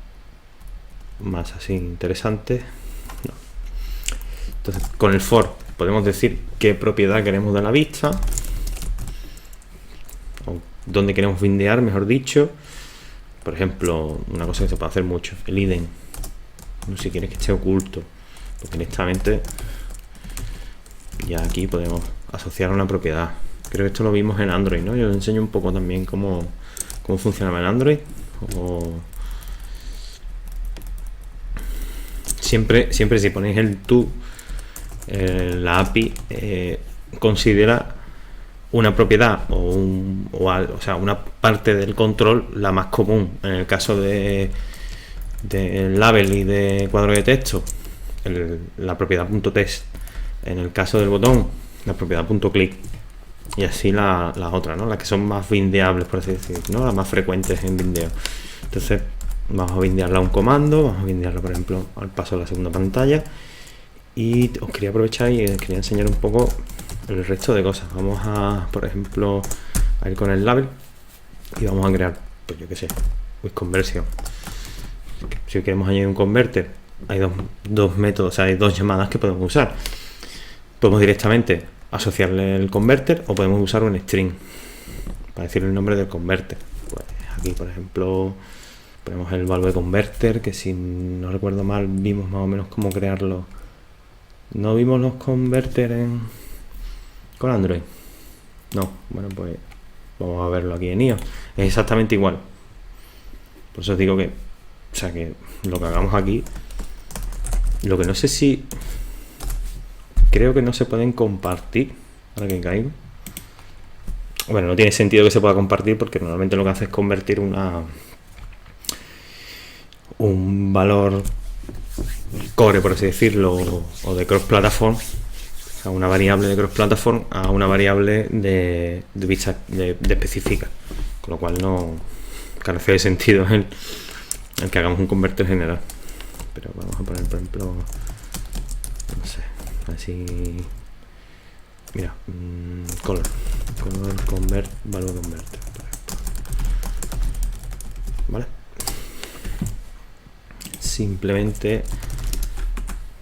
más así interesante. No. Entonces, con el for podemos decir qué propiedad queremos de la vista, o dónde queremos bindear, mejor dicho. Por ejemplo, una cosa que se puede hacer mucho, el hidden, no, si quieres que esté oculto, porque directamente ya aquí podemos asociar una propiedad. Creo que esto lo vimos en Android, ¿no? Yo os enseño un poco también cómo funcionaba en Android. Siempre si ponéis el to, la API considera una propiedad o sea, una parte del control, la más común. En el caso de label y de cuadro de texto, la propiedad .text. En el caso del botón, la propiedad .click. Y así las otras, ¿no? Las que son más bindeables, por así decirlo, ¿no? Las más frecuentes en bindeo. Entonces vamos a bindearla a un comando, vamos a bindearla, por ejemplo, al paso a la segunda pantalla. Y os quería aprovechar y quería enseñar un poco el resto de cosas. Vamos a, por ejemplo, a ir con el label y vamos a crear, pues yo qué sé, with conversion. Si queremos añadir un converter, hay dos métodos, o sea, hay dos llamadas que podemos usar. Podemos directamente asociarle el converter, o podemos usar un string para decir el nombre del converter. Pues aquí, por ejemplo, ponemos el value converter, que si no recuerdo mal vimos más o menos cómo crearlo. ¿No vimos los converter con Android? No, bueno, pues vamos a verlo aquí en iOS. Es exactamente igual. Por eso os digo que, o sea, que lo que hagamos aquí, lo que no sé si, creo que no se pueden compartir, ahora que caigo. Bueno, no tiene sentido que se pueda compartir porque normalmente lo que hace es convertir un valor core, por así decirlo, o de cross-platform, o sea, una variable de cross-platform a una variable de vista de específica, con lo cual no carece de sentido el que hagamos un converter general. Pero vamos a poner, por ejemplo, no sé, así, mira, color convert, value converter, por ejemplo. ¿Vale? Simplemente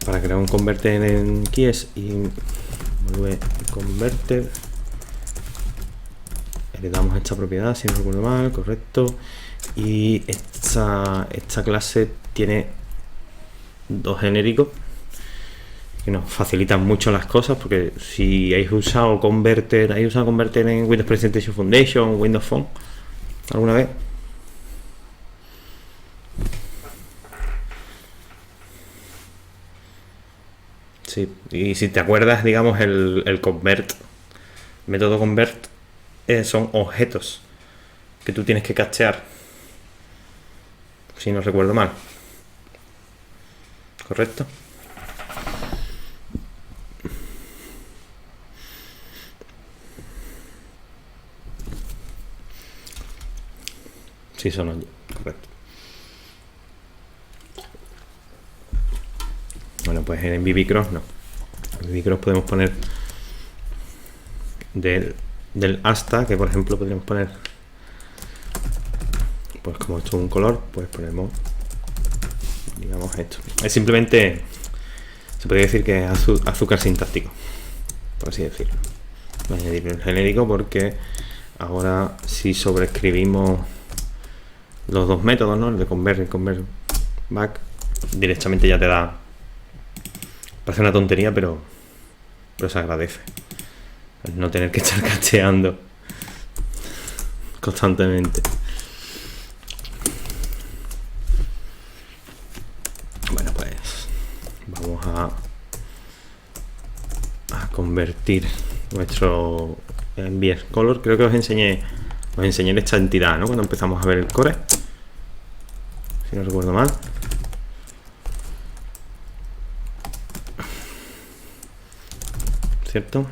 para crear un converter en keys y value converter, heredamos esta propiedad, si no recuerdo mal, correcto, y esta clase tiene dos genéricos que nos facilitan mucho las cosas, porque si habéis usado converter en Windows Presentation Foundation, Windows Phone alguna vez, sí, y si te acuerdas, digamos, el convert, método convert, son objetos que tú tienes que cachear, si no recuerdo mal, correcto. Sí, son correcto. Bueno, pues en VBCross no. En VBCross podemos poner del hasta, que por ejemplo podríamos poner, pues como esto es un color, pues ponemos, digamos, esto. Es simplemente, se podría decir que es azúcar sintáctico, por así decirlo. Voy a añadir el genérico porque ahora si sobreescribimos los dos métodos, ¿no? El de convert y convert back, directamente ya te da, parece una tontería, pero se agradece el no tener que estar cacheando constantemente. Bueno, pues vamos a convertir nuestro MVS color. Creo que os enseñé esta entidad, ¿no? Cuando empezamos a ver el core, si no recuerdo mal. ¿Cierto?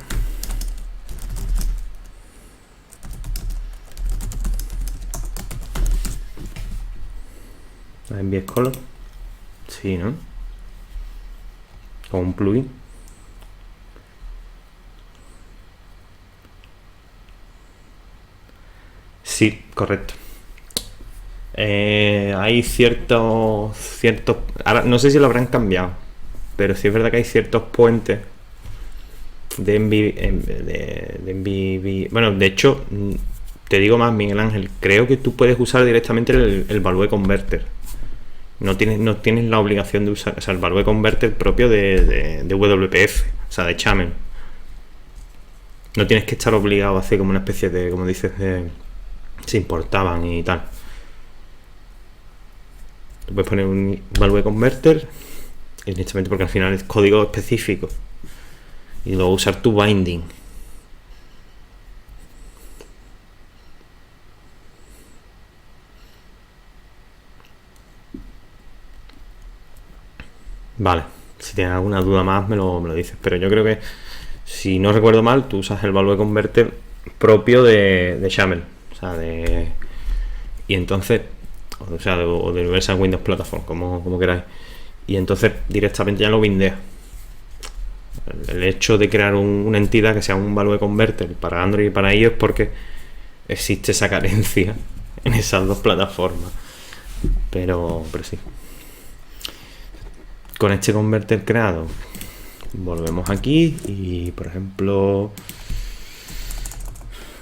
La MVS color. Sí, ¿no? Con un plugin. Sí, correcto. Hay ciertos, ahora no sé si lo habrán cambiado, pero sí es verdad que hay ciertos puentes de MVB. Bueno, de hecho, te digo más, Miguel Ángel, creo que tú puedes usar directamente el value converter. No tienes la obligación de usar, o sea, el value converter propio de WPF, o sea, de Chamel. No tienes que estar obligado a hacer como una especie de, como dices, se importaban y tal. Tú puedes poner un value converter directamente porque al final es código específico y luego usar tu binding. Vale, si tienes alguna duda más me lo dices, pero yo creo que, si no recuerdo mal, tú usas el value converter propio de Chamel, o sea, y entonces, o sea, de Universal Windows Platform, como queráis, y entonces directamente ya lo bindeas. El hecho de crear una entidad que sea un value converter para Android y para iOS es porque existe esa carencia en esas dos plataformas, pero sí. Con este converter creado, Volvemos aquí y, por ejemplo,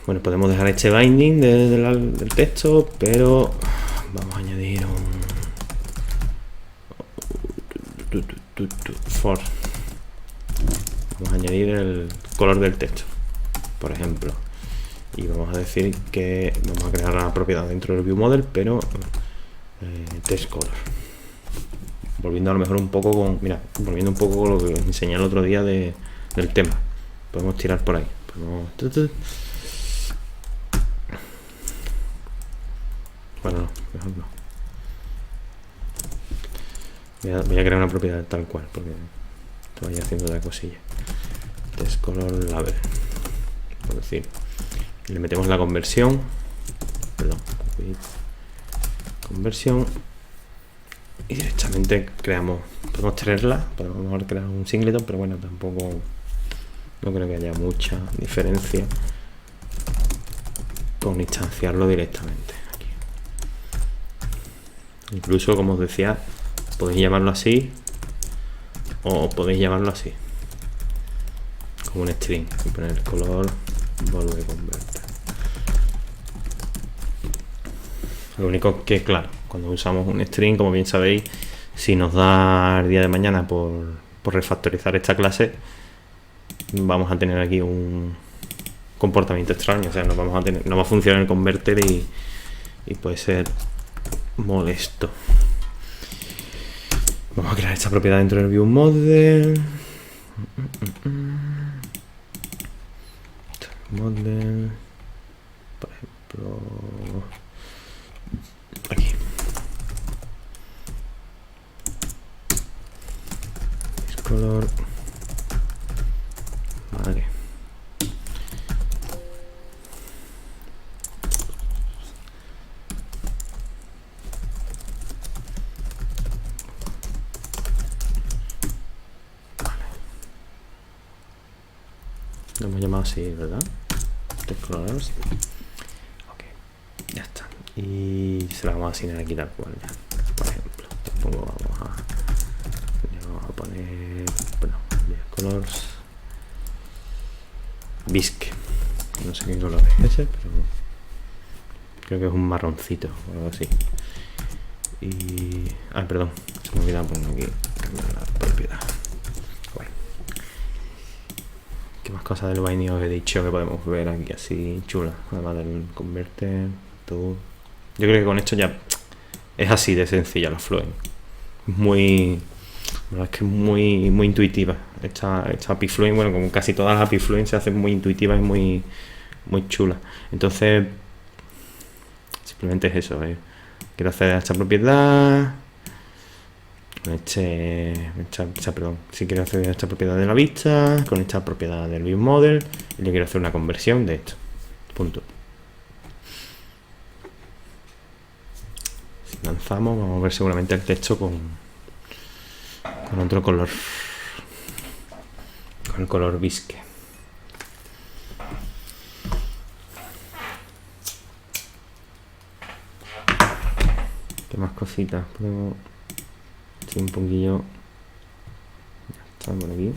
bueno, podemos dejar este binding del texto, pero vamos a añadir un for. Vamos a añadir el color del texto, por ejemplo, y vamos a decir que vamos a crear la propiedad dentro del view model, pero text color. Volviendo a lo mejor un poco con, mira, volviendo un poco con lo que os enseñé el otro día del tema. Podemos tirar por ahí. Bueno, no, mejor no. Voy a crear una propiedad tal cual, porque estoy haciendo la cosilla. Text color label, por decir. Le metemos la conversión. Perdón. Conversión. Y directamente podemos tenerla, podemos crear un singleton, pero bueno, tampoco, no creo que haya mucha diferencia con instanciarlo directamente aquí. Incluso, como os decía, podéis llamarlo así o podéis llamarlo así, como un string, y poner el color volve converter. Lo único que, claro, cuando usamos un string, como bien sabéis, si nos da el día de mañana por refactorizar esta clase, vamos a tener aquí un comportamiento extraño, o sea, no va a funcionar el converter y puede ser molesto. Vamos a crear esta propiedad dentro del view model. Model, por ejemplo, aquí. Color. Vale. Lo hemos llamado así, ¿verdad? Colors. Ok, ya está. Y se la vamos a asignar aquí tal cual ya. Por ejemplo, vamos a poner, bueno, colors bisque. No sé qué color es ese, pero creo que es un marroncito o algo así. Y perdón, se me ha olvidado poner aquí, cambiar la propiedad. Bueno, ¿qué más cosas del binding os he dicho que podemos ver aquí así chula? Además del converter, todo. Yo creo que con esto ya es así de sencilla la Fluent. Muy, la verdad es que es muy intuitiva. Esta API Fluent, bueno, como casi todas las API Fluent se hacen muy intuitivas y muy chulas. Entonces, simplemente es eso. Quiero acceder a esta propiedad. Perdón, si quiero acceder a esta propiedad de la vista, con esta propiedad del view model, y le quiero hacer una conversión de esto. Punto. Si lanzamos, vamos a ver seguramente el texto con otro color, con el color bisque. ¿Qué más cositas podemos? Sí, un poquillo. Ya está por aquí.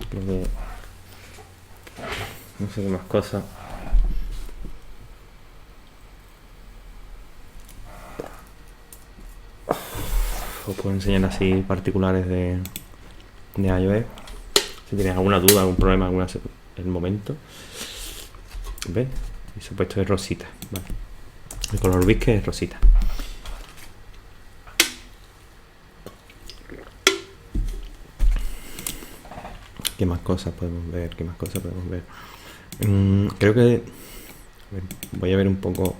Creo que no sé qué más cosas. Os puedo enseñar así particulares de iOS. Si tenéis alguna duda, algún problema, el momento. ¿Ves? Y supuesto es rosita. Vale. El color bisque es rosita. ¿Qué más cosas podemos ver? Creo que voy a ver un poco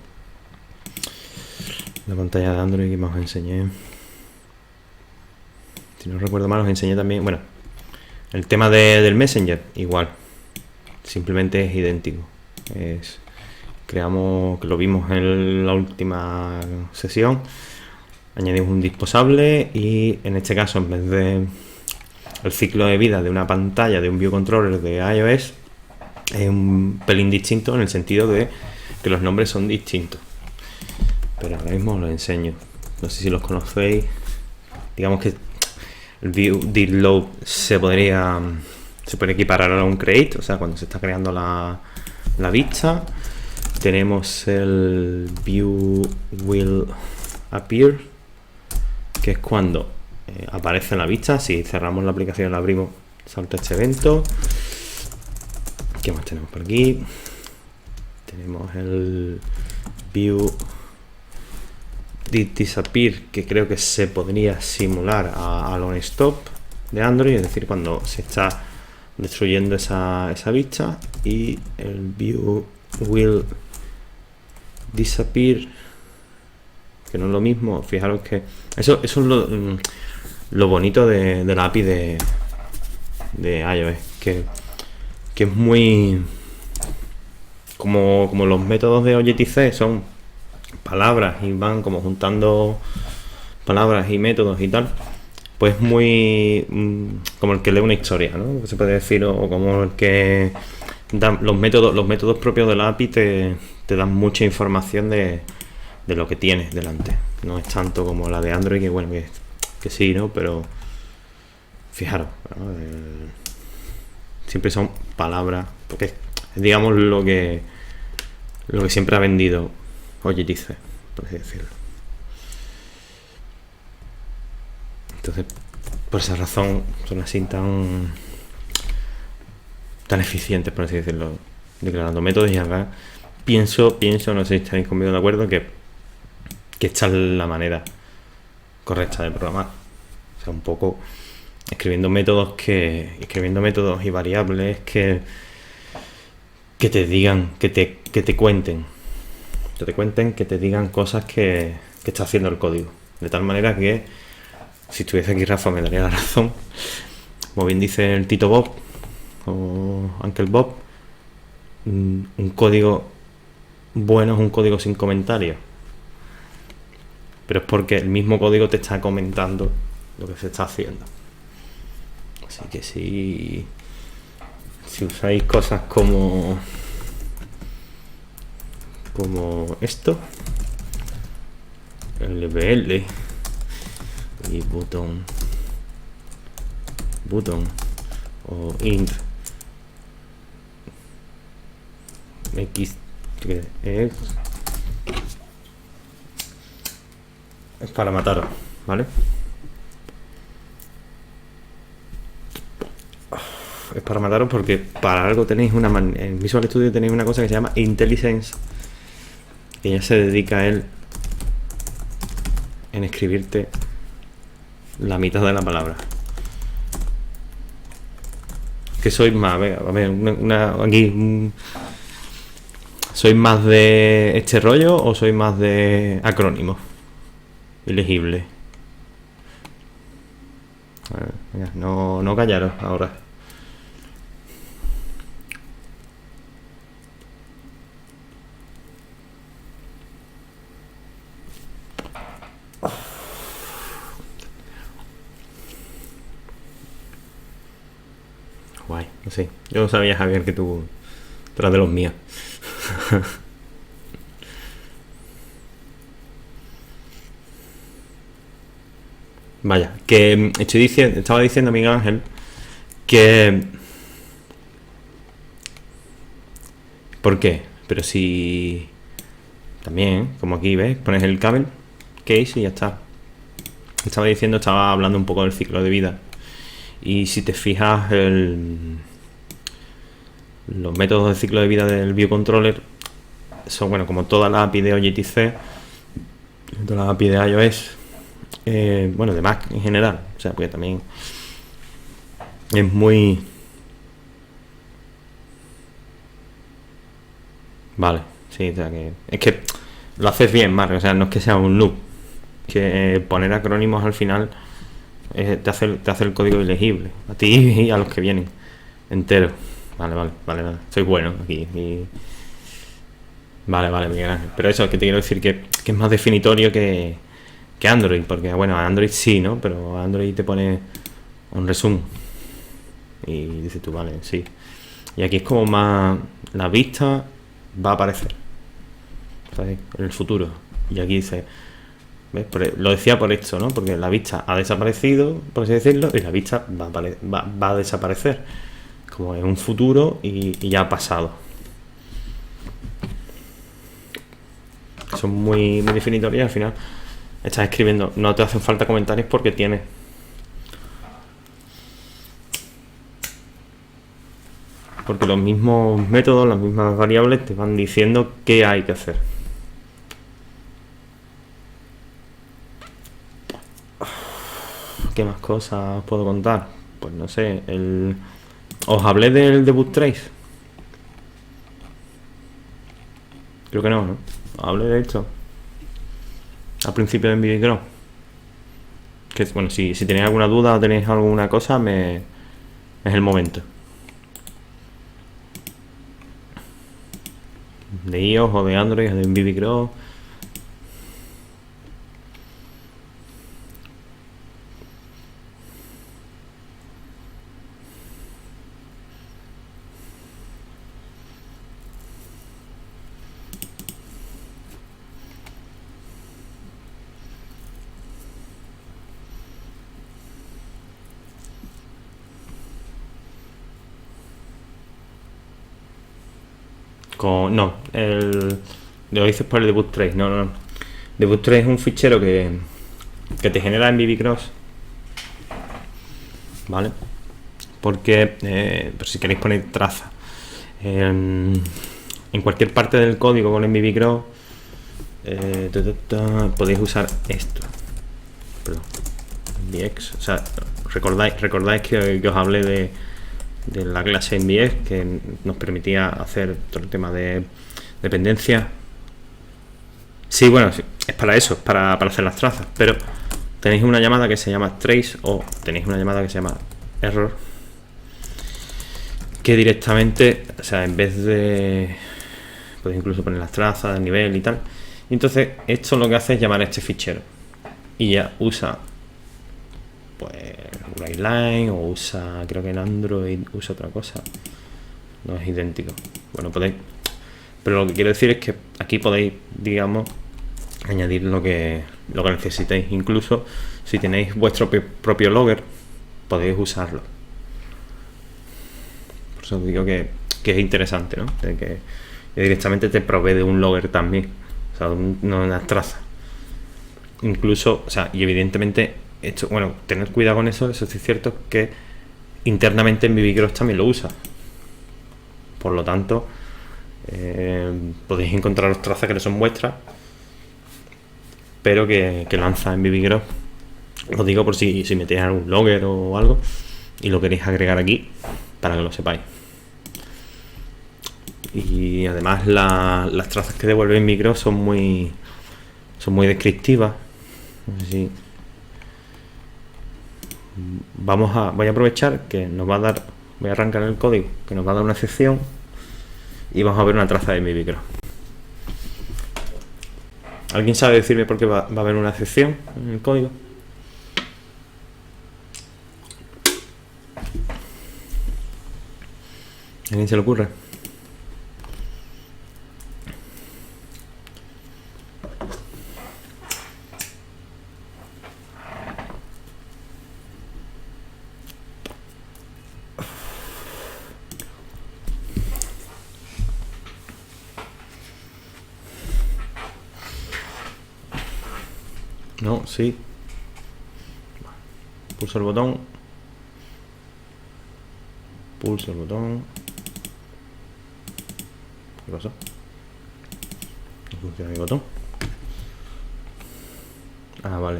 la pantalla de Android que más os enseñé. Si no recuerdo mal, os enseñé también, bueno, el tema del Messenger, igual, simplemente es idéntico. Creamos, que lo vimos en la última sesión, añadimos un disposable y en este caso, en vez de el ciclo de vida de una pantalla de un view controller de iOS, es un pelín distinto en el sentido de que los nombres son distintos. Pero ahora mismo os los enseño. No sé si los conocéis. Digamos que El view did load se podría equiparar a un create, o sea, cuando se está creando la vista. Tenemos el view will appear, que es cuando aparece en la vista. Si cerramos la aplicación y la abrimos, salta este evento. ¿Qué más tenemos por aquí? Tenemos el view did disappear, que creo que se podría simular al on stop de Android, es decir, cuando se está destruyendo esa vista. Y el view will disappear, que no es lo mismo. Fijaros que eso es lo bonito de la API de iOS, que es muy como los métodos de Objective-C son palabras y van como juntando palabras y métodos y tal, pues muy como el que lee una historia, ¿no? Se puede decir, o como el que da los métodos propios de la API te dan mucha información de lo que tienes delante. No es tanto como la de Android, que bueno, que sí, ¿no? Pero fijaros, ¿no? Siempre son palabras, porque es, digamos, lo que siempre ha vendido Objective-C, por así decirlo. Entonces, por esa razón son así tan eficientes, por así decirlo, declarando métodos. Y ahora pienso, no sé si estáis conmigo de acuerdo, que esta es la manera correcta de programar. O sea, un poco escribiendo métodos y variables que te digan, que te cuenten, que te digan cosas que está haciendo el código. De tal manera que, si estuviese aquí Rafa me daría la razón, como bien dice el Tito Bob o Uncle Bob, un código bueno es un código sin comentarios, pero es porque el mismo código te está comentando lo que se está haciendo. Así que si usáis cosas como esto, LBL y button o int x, que es para mataros, ¿vale? Es para mataros porque para algo tenéis en Visual Studio tenéis una cosa que se llama IntelliSense, que ya se dedica a él en escribirte la mitad de la palabra. Que sois más, aquí, ¿sois más de este rollo o sois más de acrónimos ilegibles? Venga, no callaros ahora. Guay, no sé. Yo no sabía, Javier, que tú eras de los míos. Vaya, que estaba diciendo a Miguel Ángel que... ¿Por qué? Pero si... También, como aquí, ¿ves? Pones el cable, case y ya está. Estaba hablando un poco del ciclo de vida. Y si te fijas, los métodos de ciclo de vida del biocontroller son, bueno, como toda la API de Objective-C, toda la API de iOS, bueno, de Mac en general, o sea, porque también es muy... Vale, sí, o sea, que es que lo haces bien, Mark, o sea, no es que sea un noob, que poner acrónimos al final te hace el código ilegible, a ti y a los que vienen, entero. Vale. Soy bueno aquí. Vale, Miguel Ángel. Pero eso, que te quiero decir que es más definitorio que Android, porque bueno, Android sí, ¿no? Pero Android te pone un resumen y dices tú, vale, sí. Y aquí es como más la vista va a aparecer, ¿sabes? En el futuro. Y aquí dice ¿Ves? Lo decía por esto, ¿no? Porque la vista ha desaparecido, por así decirlo, y la vista va a desaparecer. Como en un futuro y ya ha pasado. Son muy definitorias y al final estás escribiendo. No te hacen falta comentarios porque tienes. Porque los mismos métodos, las mismas variables te van diciendo qué hay que hacer. ¿Qué más cosas puedo contar? Pues no sé, ¿os hablé del debug trace? Creo que no, ¿no? Hablé de esto al principio de MVB. Que bueno, si tenéis alguna duda o tenéis alguna cosa, es el momento. De iOS o de Android o de MVB. No, lo dices por el debug trace. No. Debug trace es un fichero que te genera en MVB Cross, ¿vale? Porque, por si queréis poner traza en cualquier parte del código con MVB Cross, podéis usar esto. Perdón, MVX. O sea, recordáis que os hablé de la clase MVX que nos permitía hacer todo el tema de dependencia. Sí, bueno, es para eso, para hacer las trazas, pero tenéis una llamada que se llama trace o tenéis una llamada que se llama error, que directamente, o sea, en vez de podéis incluso poner las trazas, el nivel y tal, y entonces esto lo que hace es llamar a este fichero y ya usa pues Writeline o usa, creo que en Android usa otra cosa, no es idéntico. Bueno, podéis, pero lo que quiero decir es que aquí podéis, digamos, añadir lo que necesitéis. Incluso si tenéis vuestro propio logger, podéis usarlo. Por eso digo que es interesante, ¿no? De que directamente te provee de un logger también, o sea, una traza. Incluso, o sea, y evidentemente esto, bueno, tener cuidado con eso sí es cierto que internamente en MVB Cross también lo usa. Por lo tanto, podéis encontrar trazas que no son vuestras, pero que lanza en MVB Cross. Os digo por si metéis algún logger o algo y lo queréis agregar aquí, para que lo sepáis. Y además las trazas que devuelve MVB Cross son muy descriptivas. No sé si voy a aprovechar que nos va a dar, voy a arrancar el código que nos va a dar una excepción y vamos a ver una traza de MVB Cross. ¿Alguien sabe decirme por qué va a haber una excepción en el código? ¿A alguien se le ocurre? No, sí. Pulso el botón. ¿Qué pasa? No funciona mi botón. Ah, vale.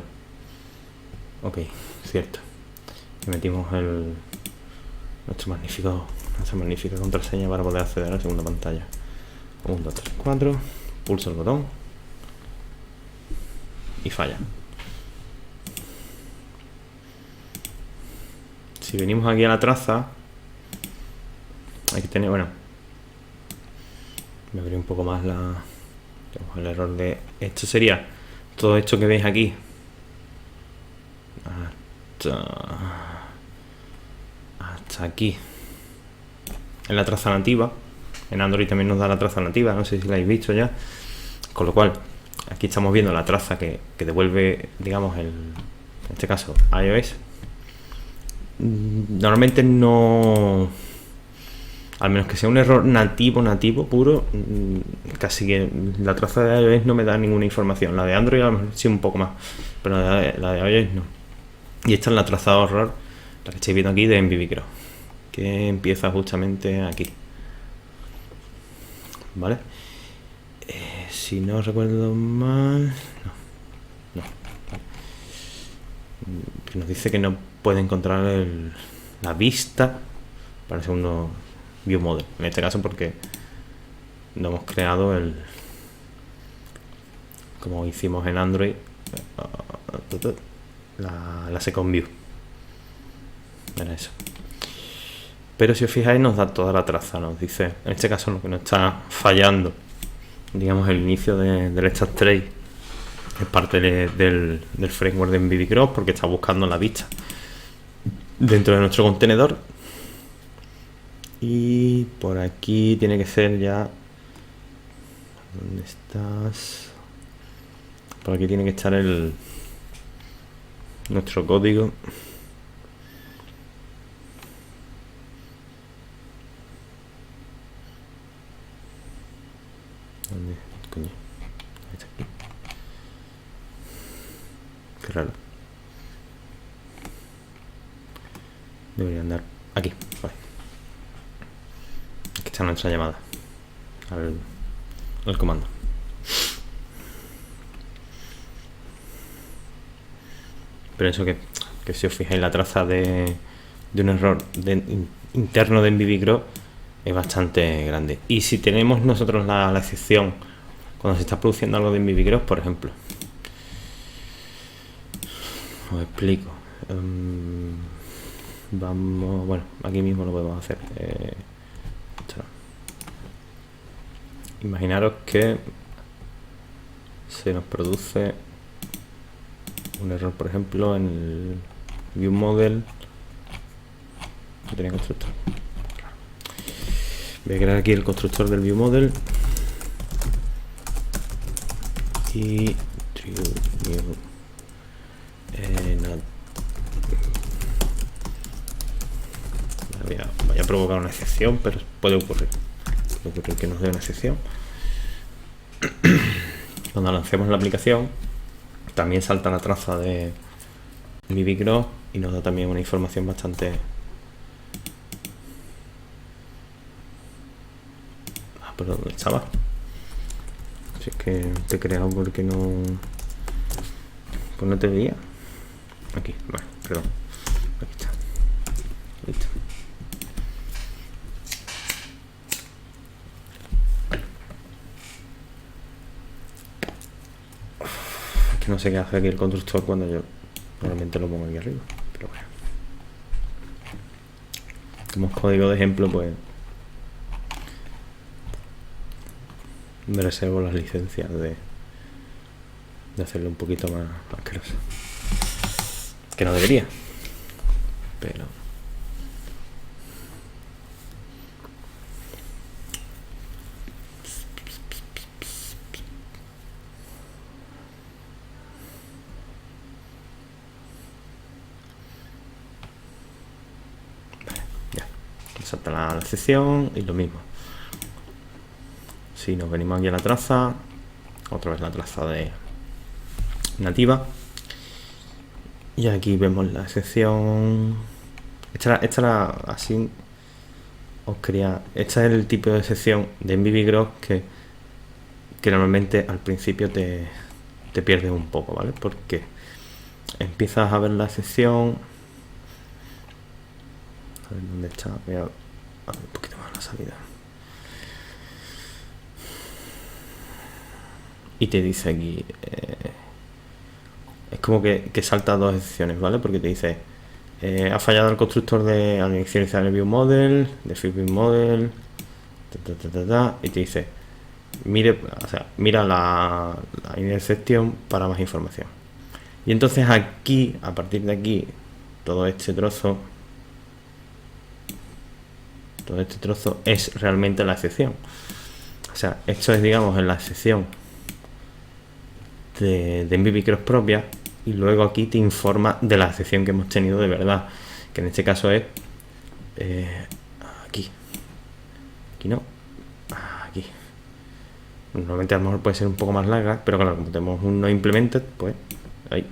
Ok, cierto. Y metimos nuestra magnífica contraseña para poder acceder a la segunda pantalla. 1, 2, 3, 4. Pulso el botón. Y falla. Si venimos aquí a la traza, hay que tener, bueno, me abrí un poco más el error de esto sería todo esto que veis aquí hasta aquí en la traza nativa. En Android también nos da la traza nativa, no sé si la habéis visto ya, con lo cual aquí estamos viendo la traza que devuelve, digamos, en este caso iOS. Normalmente no, al menos que sea un error nativo puro, casi que la traza de iOS no me da ninguna información. La de Android a lo mejor sí un poco más, pero la de iOS no. Y esta es la traza de error, la que estáis viendo aquí de MVB que empieza justamente aquí, ¿vale? Si no recuerdo mal, no. Que nos dice que no puede encontrar la vista para el segundo view model, en este caso porque no hemos creado como hicimos en Android, la second view. Era eso. Pero si os fijáis nos da toda la traza, nos dice, en este caso lo que nos está fallando, digamos, el inicio del Stack Trace es parte del framework de MVB Cross, porque está buscando la vista dentro de nuestro contenedor. Y por aquí tiene que ser ya, ¿dónde estás? Por aquí tiene que estar nuestro código. ¿Dónde? Coño. Ahí está aquí. Qué raro. Debería andar aquí. Vale. Aquí está nuestra llamada al comando. Pero eso que si os fijáis, la traza de un error interno de MVB Cross es bastante grande. Y si tenemos nosotros la excepción cuando se está produciendo algo de MVB Cross, por ejemplo, os explico. Vamos, bueno, aquí mismo lo podemos hacer. Imaginaros que se nos produce un error, por ejemplo, en el view model que tenía constructor. Voy a crear aquí el constructor del view model y true new voy a provocar una excepción, pero puede ocurrir que nos dé una excepción. Cuando lancemos la aplicación también salta la traza de MVB Cross y nos da también una información bastante... ¿pero dónde estaba? Si es que te he creado porque no... pues no te veía. Aquí, vale, perdón. Aquí está. Listo. Que no sé qué hace aquí el constructor cuando yo normalmente lo pongo aquí arriba, pero bueno, como código de ejemplo, pues me reservo las licencias de hacerlo un poquito más asqueroso, que no debería, pero salta la sección y lo mismo. Si nos venimos aquí a la traza, otra vez la traza de nativa, y aquí vemos la sección. Esta era así, esta es el tipo de sección de MVB Cross que normalmente al principio te pierdes un poco, ¿vale? Porque empiezas a ver la sección. A ver dónde está. Voy a ver un poquito más la salida. Y te dice aquí, es como que salta dos excepciones, ¿vale? Porque te dice, ha fallado el constructor al inicializar el view model, de field view model, y te dice, mira la intercepción para más información. Y entonces aquí, a partir de aquí, todo este trozo es realmente la excepción. O sea, esto es, digamos, en la excepción de MVPCross propia, y luego aquí te informa de la excepción que hemos tenido de verdad, que en este caso es aquí no, aquí. Normalmente a lo mejor puede ser un poco más larga, pero claro, como tenemos un no implemented, pues ahí,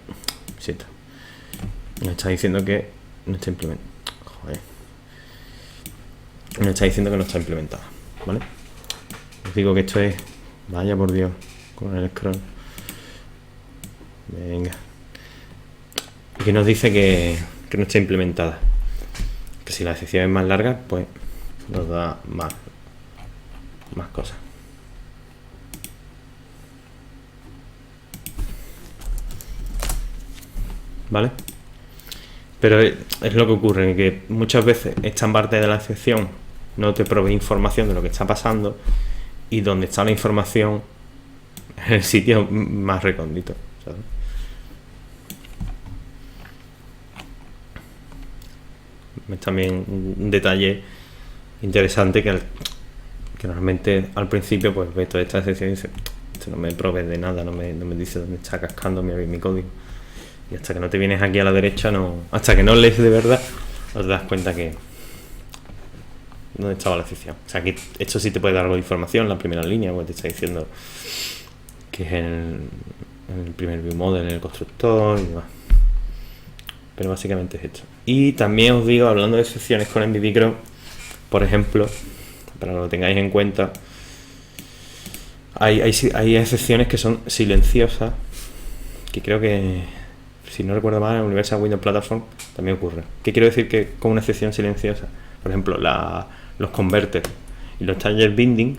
siento. Nos está diciendo que no está implementada. Joder. Nos está diciendo que no está implementada, ¿vale? Os digo que esto es, vaya por Dios, con el scroll. Venga. Y que nos dice que no está implementada. Que si la excepción es más larga, pues nos da más cosas. ¿Vale? Pero es lo que ocurre, que muchas veces esta parte de la excepción no te provee información de lo que está pasando, y donde está la información es el sitio más recóndito, ¿sabes? Es también un detalle interesante que normalmente al principio pues ves toda esta excepción y dices, esto no me provee de nada, no me dice dónde está cascando mi código. Y hasta que no te vienes aquí a la derecha, hasta que no lees de verdad, no te das cuenta que dónde estaba la excepción. O sea, aquí esto sí te puede dar algo de información, la primera línea, pues te está diciendo que es en el primer view model, en el constructor y demás. Pero básicamente es esto. Y también os digo, hablando de excepciones con MVPCross, por ejemplo, para que lo tengáis en cuenta, hay excepciones que son silenciosas, que creo que, si no recuerdo mal, en Universal Windows Platform también ocurre. ¿Qué quiero decir que con una excepción silenciosa? Por ejemplo, los converters y los target binding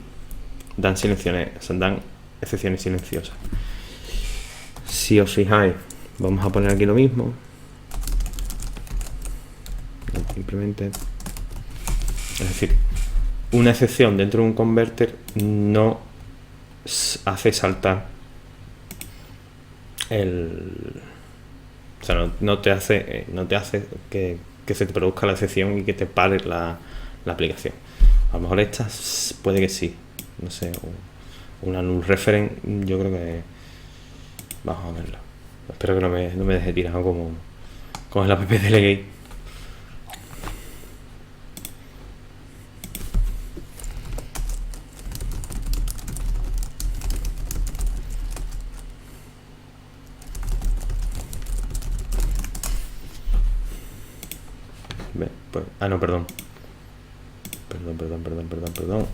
dan excepciones silenciosas. Si os fijáis, vamos a poner aquí lo mismo. Simplemente, es decir, una excepción dentro de un converter no hace saltar o sea, no te hace que se te produzca la excepción y que te pare la aplicación. A lo mejor esta puede que sí, no sé, una null reference, yo creo que vamos a verlo. Espero que no me deje tirado como el app delegate. Pues, no, perdón. Perdón.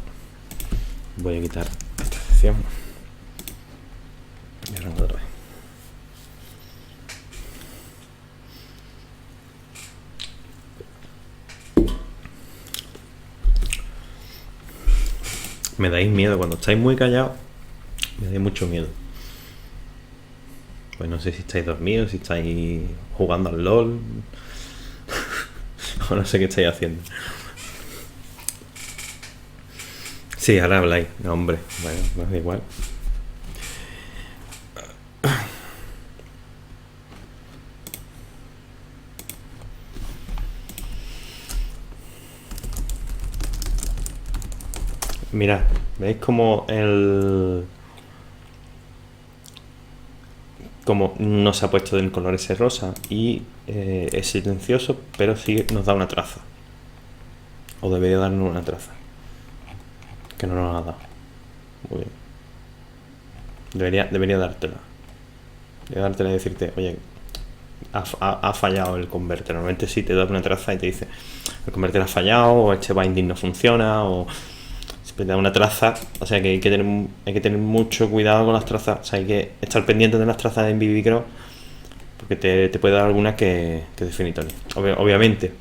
Voy a quitar esta sección. Y arranco otra vez. Me dais miedo cuando estáis muy callados. Me dais mucho miedo. Pues no sé si estáis dormidos, si estáis jugando al LOL. O no sé qué estáis haciendo. Sí, ahora habláis. No, hombre. Bueno, no es igual. Mirad, ¿veis como como no se ha puesto del color ese rosa y es silencioso, pero sí nos da una traza, o debería darnos una traza, que no nos ha dado. Muy bien. Debería dártela y decirte, oye, ha fallado el converter. Normalmente sí te da una traza y te dice el converter ha fallado, o este binding no funciona, o te da una traza. O sea que hay que tener mucho cuidado con las trazas. O sea, hay que estar pendiente de las trazas de MVPCross, porque te puede dar alguna que es definitoria. Obviamente.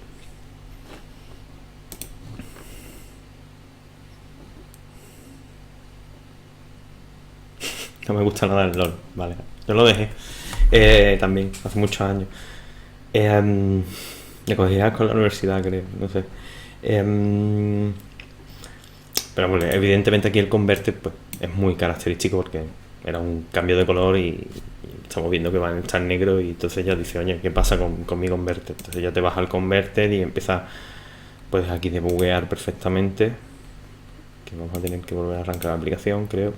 No me gusta nada el LOL, vale. Yo lo dejé también, hace muchos años. Me cogía con la universidad, creo, no sé. Pero bueno, evidentemente aquí el converter pues, es muy característico, porque era un cambio de color y estamos viendo que va a estar negro, y entonces ya dice, oye, ¿qué pasa con mi converter? Entonces ya te vas al converter y empieza pues aquí debuguear perfectamente, que vamos a tener que volver a arrancar la aplicación, creo.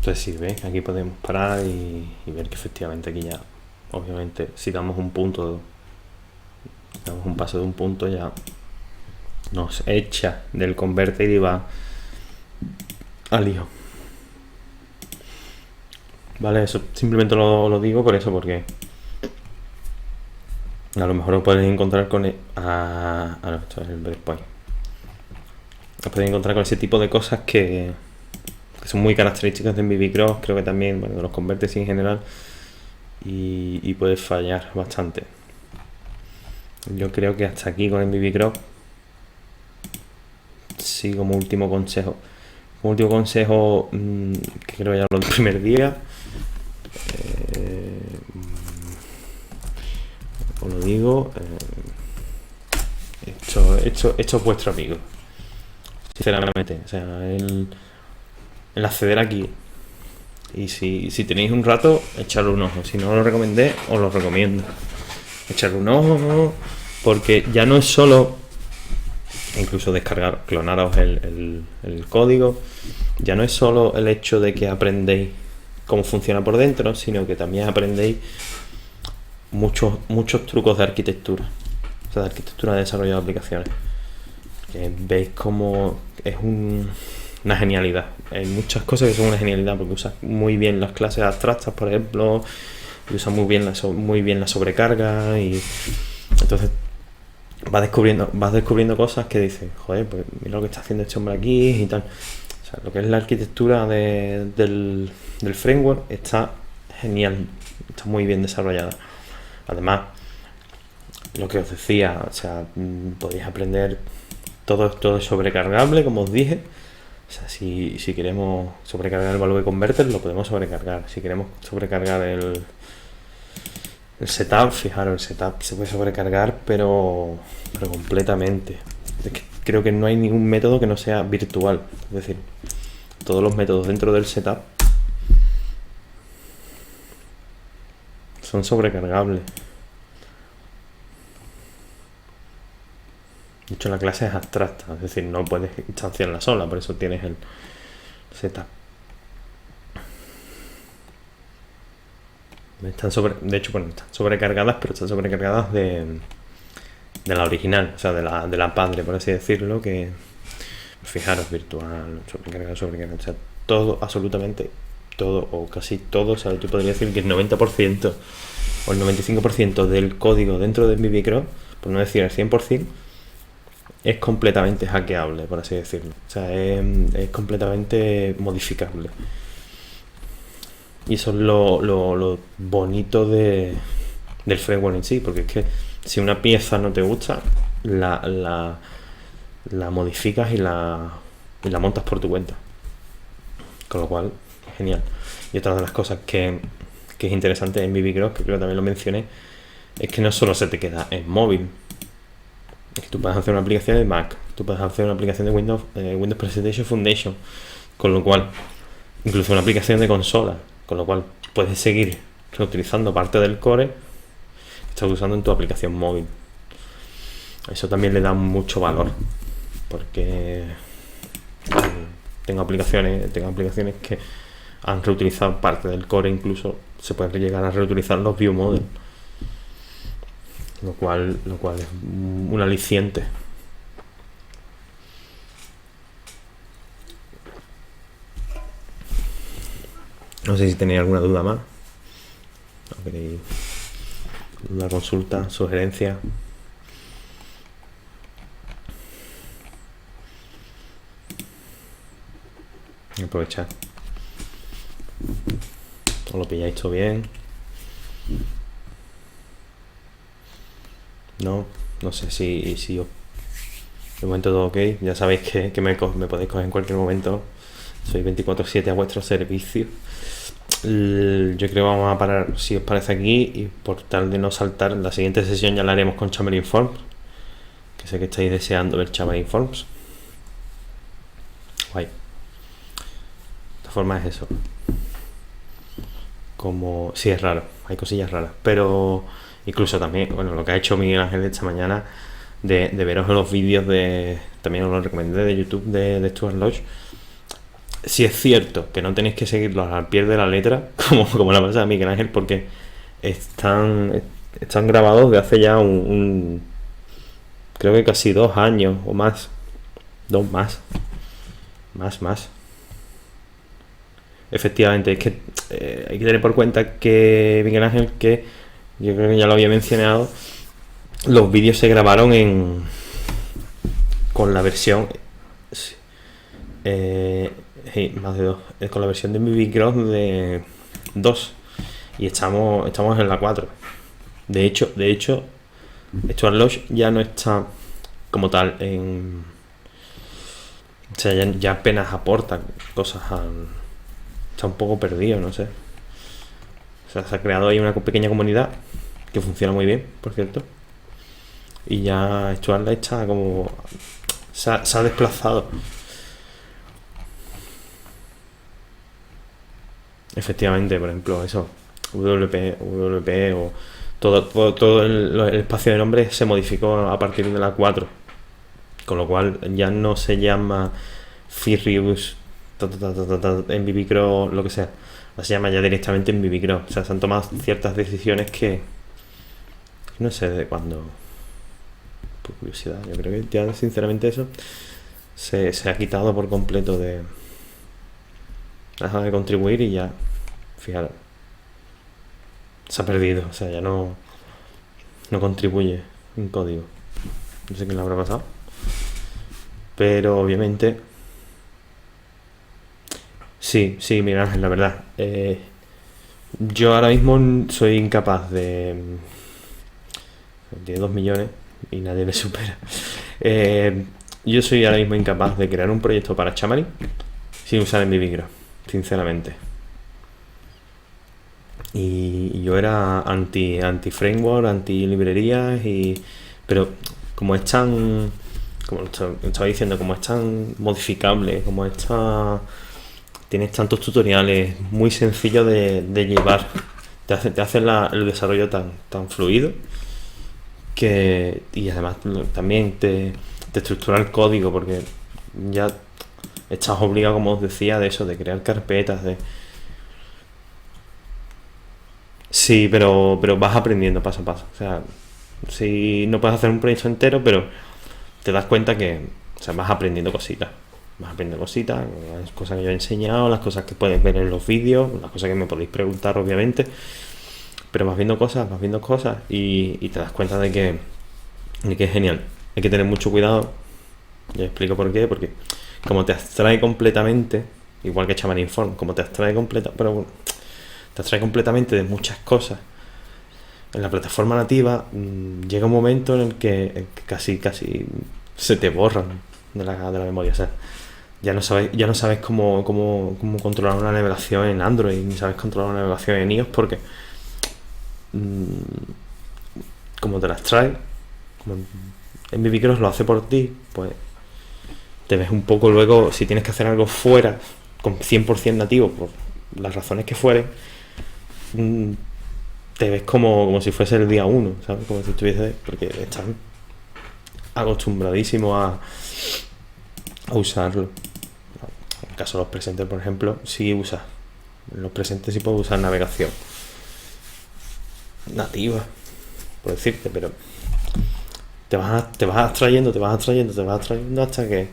Entonces sí, ¿ves? Aquí podemos parar y ver que efectivamente aquí ya, obviamente, si damos un paso de un punto, ya nos echa del converter y va al hijo. Vale, eso simplemente lo digo por eso, porque a lo mejor lo podéis encontrar con no, esto es el breakpoint. Os podéis encontrar con ese tipo de cosas que son muy características de MVB Cross, creo que también, bueno, de los converters en general, y puede fallar bastante. Yo creo que hasta aquí con MVB Cross. Sí, como último consejo. Como último consejo, que creo que ya hablo el primer día. Os lo digo. Esto es vuestro amigo. Sinceramente. O sea, el acceder aquí. Y si tenéis un rato, echarle un ojo. Si no lo recomendé, os lo recomiendo. Echarle un ojo. Porque ya no es solo, incluso descargar, clonaros el código, ya no es solo el hecho de que aprendéis cómo funciona por dentro, sino que también aprendéis muchos trucos de arquitectura, o sea, de arquitectura de desarrollo de aplicaciones. Que veis cómo es una genialidad. Hay muchas cosas que son una genialidad porque usas muy bien las clases abstractas, por ejemplo, y usas muy bien la sobrecarga, y entonces vas descubriendo cosas que dices, joder, pues mira lo que está haciendo este hombre aquí y tal. O sea, lo que es la arquitectura del framework está genial, está muy bien desarrollada. Además, lo que os decía, o sea, podéis aprender todo es sobrecargable, como os dije. O sea, si queremos sobrecargar el value converter, lo podemos sobrecargar. Si queremos sobrecargar el setup, fijaros, el setup se puede sobrecargar, pero completamente. Es que creo que no hay ningún método que no sea virtual. Es decir, todos los métodos dentro del setup son sobrecargables. De hecho, la clase es abstracta, es decir, no puedes instanciarla sola, por eso tienes el setup. De hecho, bueno, están sobrecargadas, pero están sobrecargadas de la original, o sea, de la padre, por así decirlo, que fijaros, virtual, sobrecargado, o sea, todo, absolutamente todo, o casi todo, o sea, yo podría decir que el 90% o el 95% del código dentro de MVB Cross, por no decir el 100%, es completamente hackeable, por así decirlo. O sea, es completamente modificable. Y eso es lo bonito del framework en sí, porque es que si una pieza no te gusta, la modificas y la montas por tu cuenta. Con lo cual, genial. Y otra de las cosas que es interesante en MVB Cross, que creo que también lo mencioné, es que no solo se te queda en móvil. Es que tú puedes hacer una aplicación de Mac, tú puedes hacer una aplicación de Windows Presentation Foundation, con lo cual, incluso una aplicación de consola, con lo cual puedes seguir reutilizando parte del core que estás usando en tu aplicación móvil. Eso también le da mucho valor, porque tengo aplicaciones que han reutilizado parte del core, incluso se puede llegar a reutilizar los view model, lo cual es un aliciente. No sé si tenéis alguna duda más, ¿o queréis una consulta, sugerencia? Aprovechar. Os lo pilláis todo bien. No sé si os, de momento todo ok. Ya sabéis que me podéis coger en cualquier momento. Soy 24/7 a vuestro servicio. Yo creo que vamos a parar, si os parece, aquí, y por tal de no saltar, la siguiente sesión ya la haremos con Xamarin Forms, que sé que estáis deseando ver Xamarin Forms. Guay. De todas formas es eso. Como sí, es raro, hay cosillas raras, pero incluso también, bueno, lo que ha hecho Miguel Ángel esta mañana de veros en los vídeos también os lo recomendé, de YouTube de Stuart Lodge, Si es cierto que no tenéis que seguirlos al pie de la letra, como la pasa a Miguel Ángel, porque están grabados de hace ya creo que casi 2 años o más. Más. Efectivamente, es que hay que tener por cuenta que Miguel Ángel, que yo creo que ya lo había mencionado, los vídeos se grabaron con la versión más de 2, con la versión de BB Cross de 2, y estamos en la 4. De hecho Stuart Lodge ya no está como tal o sea, ya apenas aporta cosas está un poco perdido, no sé. O sea, se ha creado ahí una pequeña comunidad que funciona muy bien, por cierto, y ya Stuart Lodge está como se ha desplazado. Efectivamente, por ejemplo, eso, WP o todo el espacio de nombre se modificó a partir de la 4, con lo cual ya no se llama Firius en Vivicro, lo que sea, se llama ya directamente en Vivicro. O sea, se han tomado ciertas decisiones que no sé de cuándo, por curiosidad. Yo creo que ya sinceramente eso se ha quitado por completo de dejar de contribuir, y ya, fíjate, se ha perdido. O sea, ya no contribuye en código. No sé qué le habrá pasado, pero obviamente sí, Miguel Ángel, la verdad, yo ahora mismo soy incapaz tiene 2 millones y nadie le supera. Yo soy ahora mismo incapaz de crear un proyecto para Xamarin sin usar MVPGrow, sinceramente. Y yo era anti framework, anti librerías, pero como es tan, como estaba diciendo, como es tan modificable, como tienes tantos tutoriales, muy sencillo de llevar, te hace el desarrollo tan fluido, y además también te estructura el código, porque ya estás obligado, como os decía, de eso, de crear carpetas, Sí, pero vas aprendiendo paso a paso. O sea, si no puedes hacer un proyecto entero, pero te das cuenta que, o sea, vas aprendiendo cositas. Vas aprendiendo cositas, las cosas que yo he enseñado, las cosas que puedes ver en los vídeos, las cosas que me podéis preguntar, obviamente. Pero vas viendo cosas y te das cuenta de que es genial. Hay que tener mucho cuidado. Ya explico por qué. Porque como te abstrae completamente, igual que Xamarin Form, como te abstrae completamente de muchas cosas en la plataforma nativa, llega un momento en el que casi se te borran de la memoria. O sea, ya no sabes cómo controlar una navegación en Android, ni sabes controlar una navegación en iOS, porque como te las trae, como en MVPGrow lo hace por ti, pues te ves un poco luego, si tienes que hacer algo fuera con 100% nativo, por las razones que fueren, te ves como si fuese el día 1, ¿sabes? Como si estuviese, porque estás acostumbradísimo a usarlo. En el caso de los presentes, por ejemplo, sí usa. En los presentes sí puedes usar navegación nativa, por decirte, pero te vas abstrayendo hasta que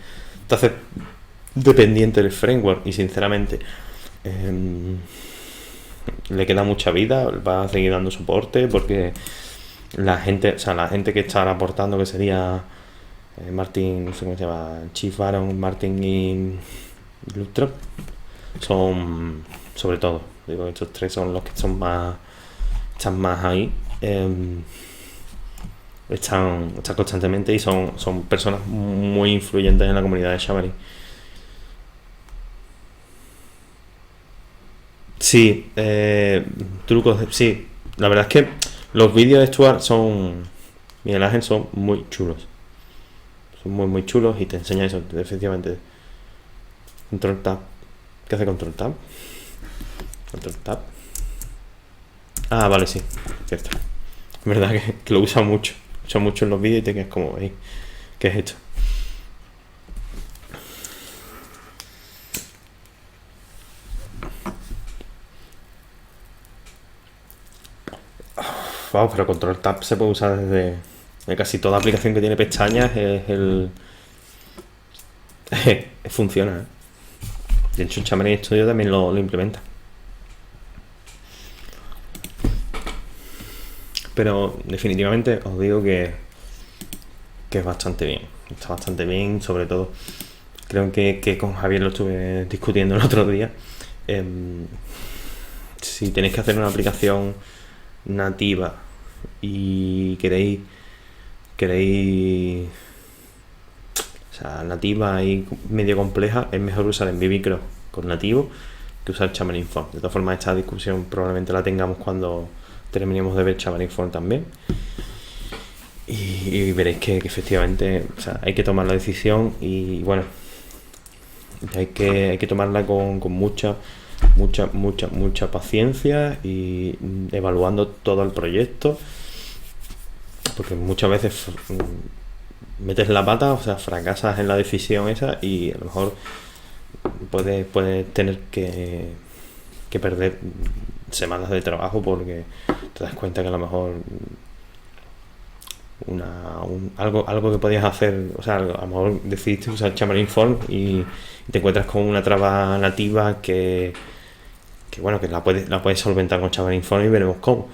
te haces dependiente del framework, y sinceramente le queda mucha vida, va a seguir dando soporte, porque la gente que está aportando, que sería Martin, no sé cómo se llama, Chief Aaron, Martin y Luttrop, son, sobre todo, digo, estos tres son los que están más ahí, están constantemente, y son personas muy influyentes en la comunidad de Xamarin. Sí, trucos, sí. La verdad es que los vídeos de Stuart Miguel Ángel, son muy chulos. Son muy chulos, y te enseña eso, efectivamente. Control Tab. ¿Qué hace Control Tab? Control Tab. Ah, vale, sí, cierto. Es verdad que lo usa mucho. Usa mucho en los vídeos y te quedas como, ¿qué es esto? Vamos, pero Control Tab se puede usar desde de casi toda aplicación que tiene pestañas. Funciona, ¿eh? De hecho, Xamarin Studio también lo implementa. Pero definitivamente os digo que es bastante bien. Está bastante bien, sobre todo. Creo que con Javier lo estuve discutiendo el otro día. Si tenéis que hacer una aplicación nativa y queréis o sea, nativa y medio compleja, es mejor usar MVB con nativo que usar Xamarin Forms. De todas formas, esta discusión probablemente la tengamos cuando terminemos de ver Xamarin Forms también. Y veréis que efectivamente, o sea, hay que tomar la decisión y bueno, hay que tomarla con mucha paciencia y evaluando todo el proyecto, porque muchas veces metes la pata, o sea, fracasas en la decisión esa y a lo mejor puedes tener que perder semanas de trabajo porque te das cuenta que a lo mejor algo que podías hacer, o sea, a lo mejor decidiste usar Xamarin Forms y te encuentras con una traba nativa que bueno, que la puedes solventar con Xamarin Forms y veremos cómo,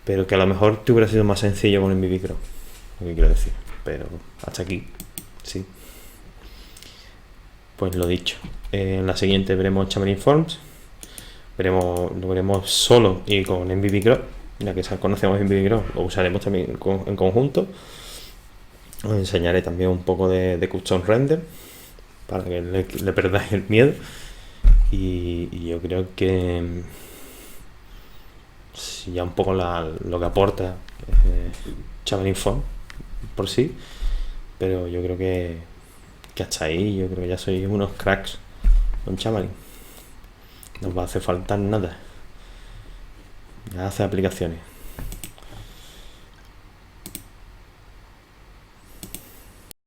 pero que a lo mejor te hubiera sido más sencillo con MVB Crow, lo que quiero decir, pero hasta aquí, sí. Pues lo dicho, en la siguiente veremos Xamarin Forms, lo veremos solo y con MVB Crow, ya que conocemos MVB Crow, lo usaremos también en conjunto. Os enseñaré también un poco de custom render para que le perdáis el miedo. Y yo creo que si ya un poco lo que aporta Xamarin Forms por sí, pero yo creo que hasta ahí yo creo que ya sois unos cracks con Xamarin. No os va a hacer falta nada, ya hace aplicaciones.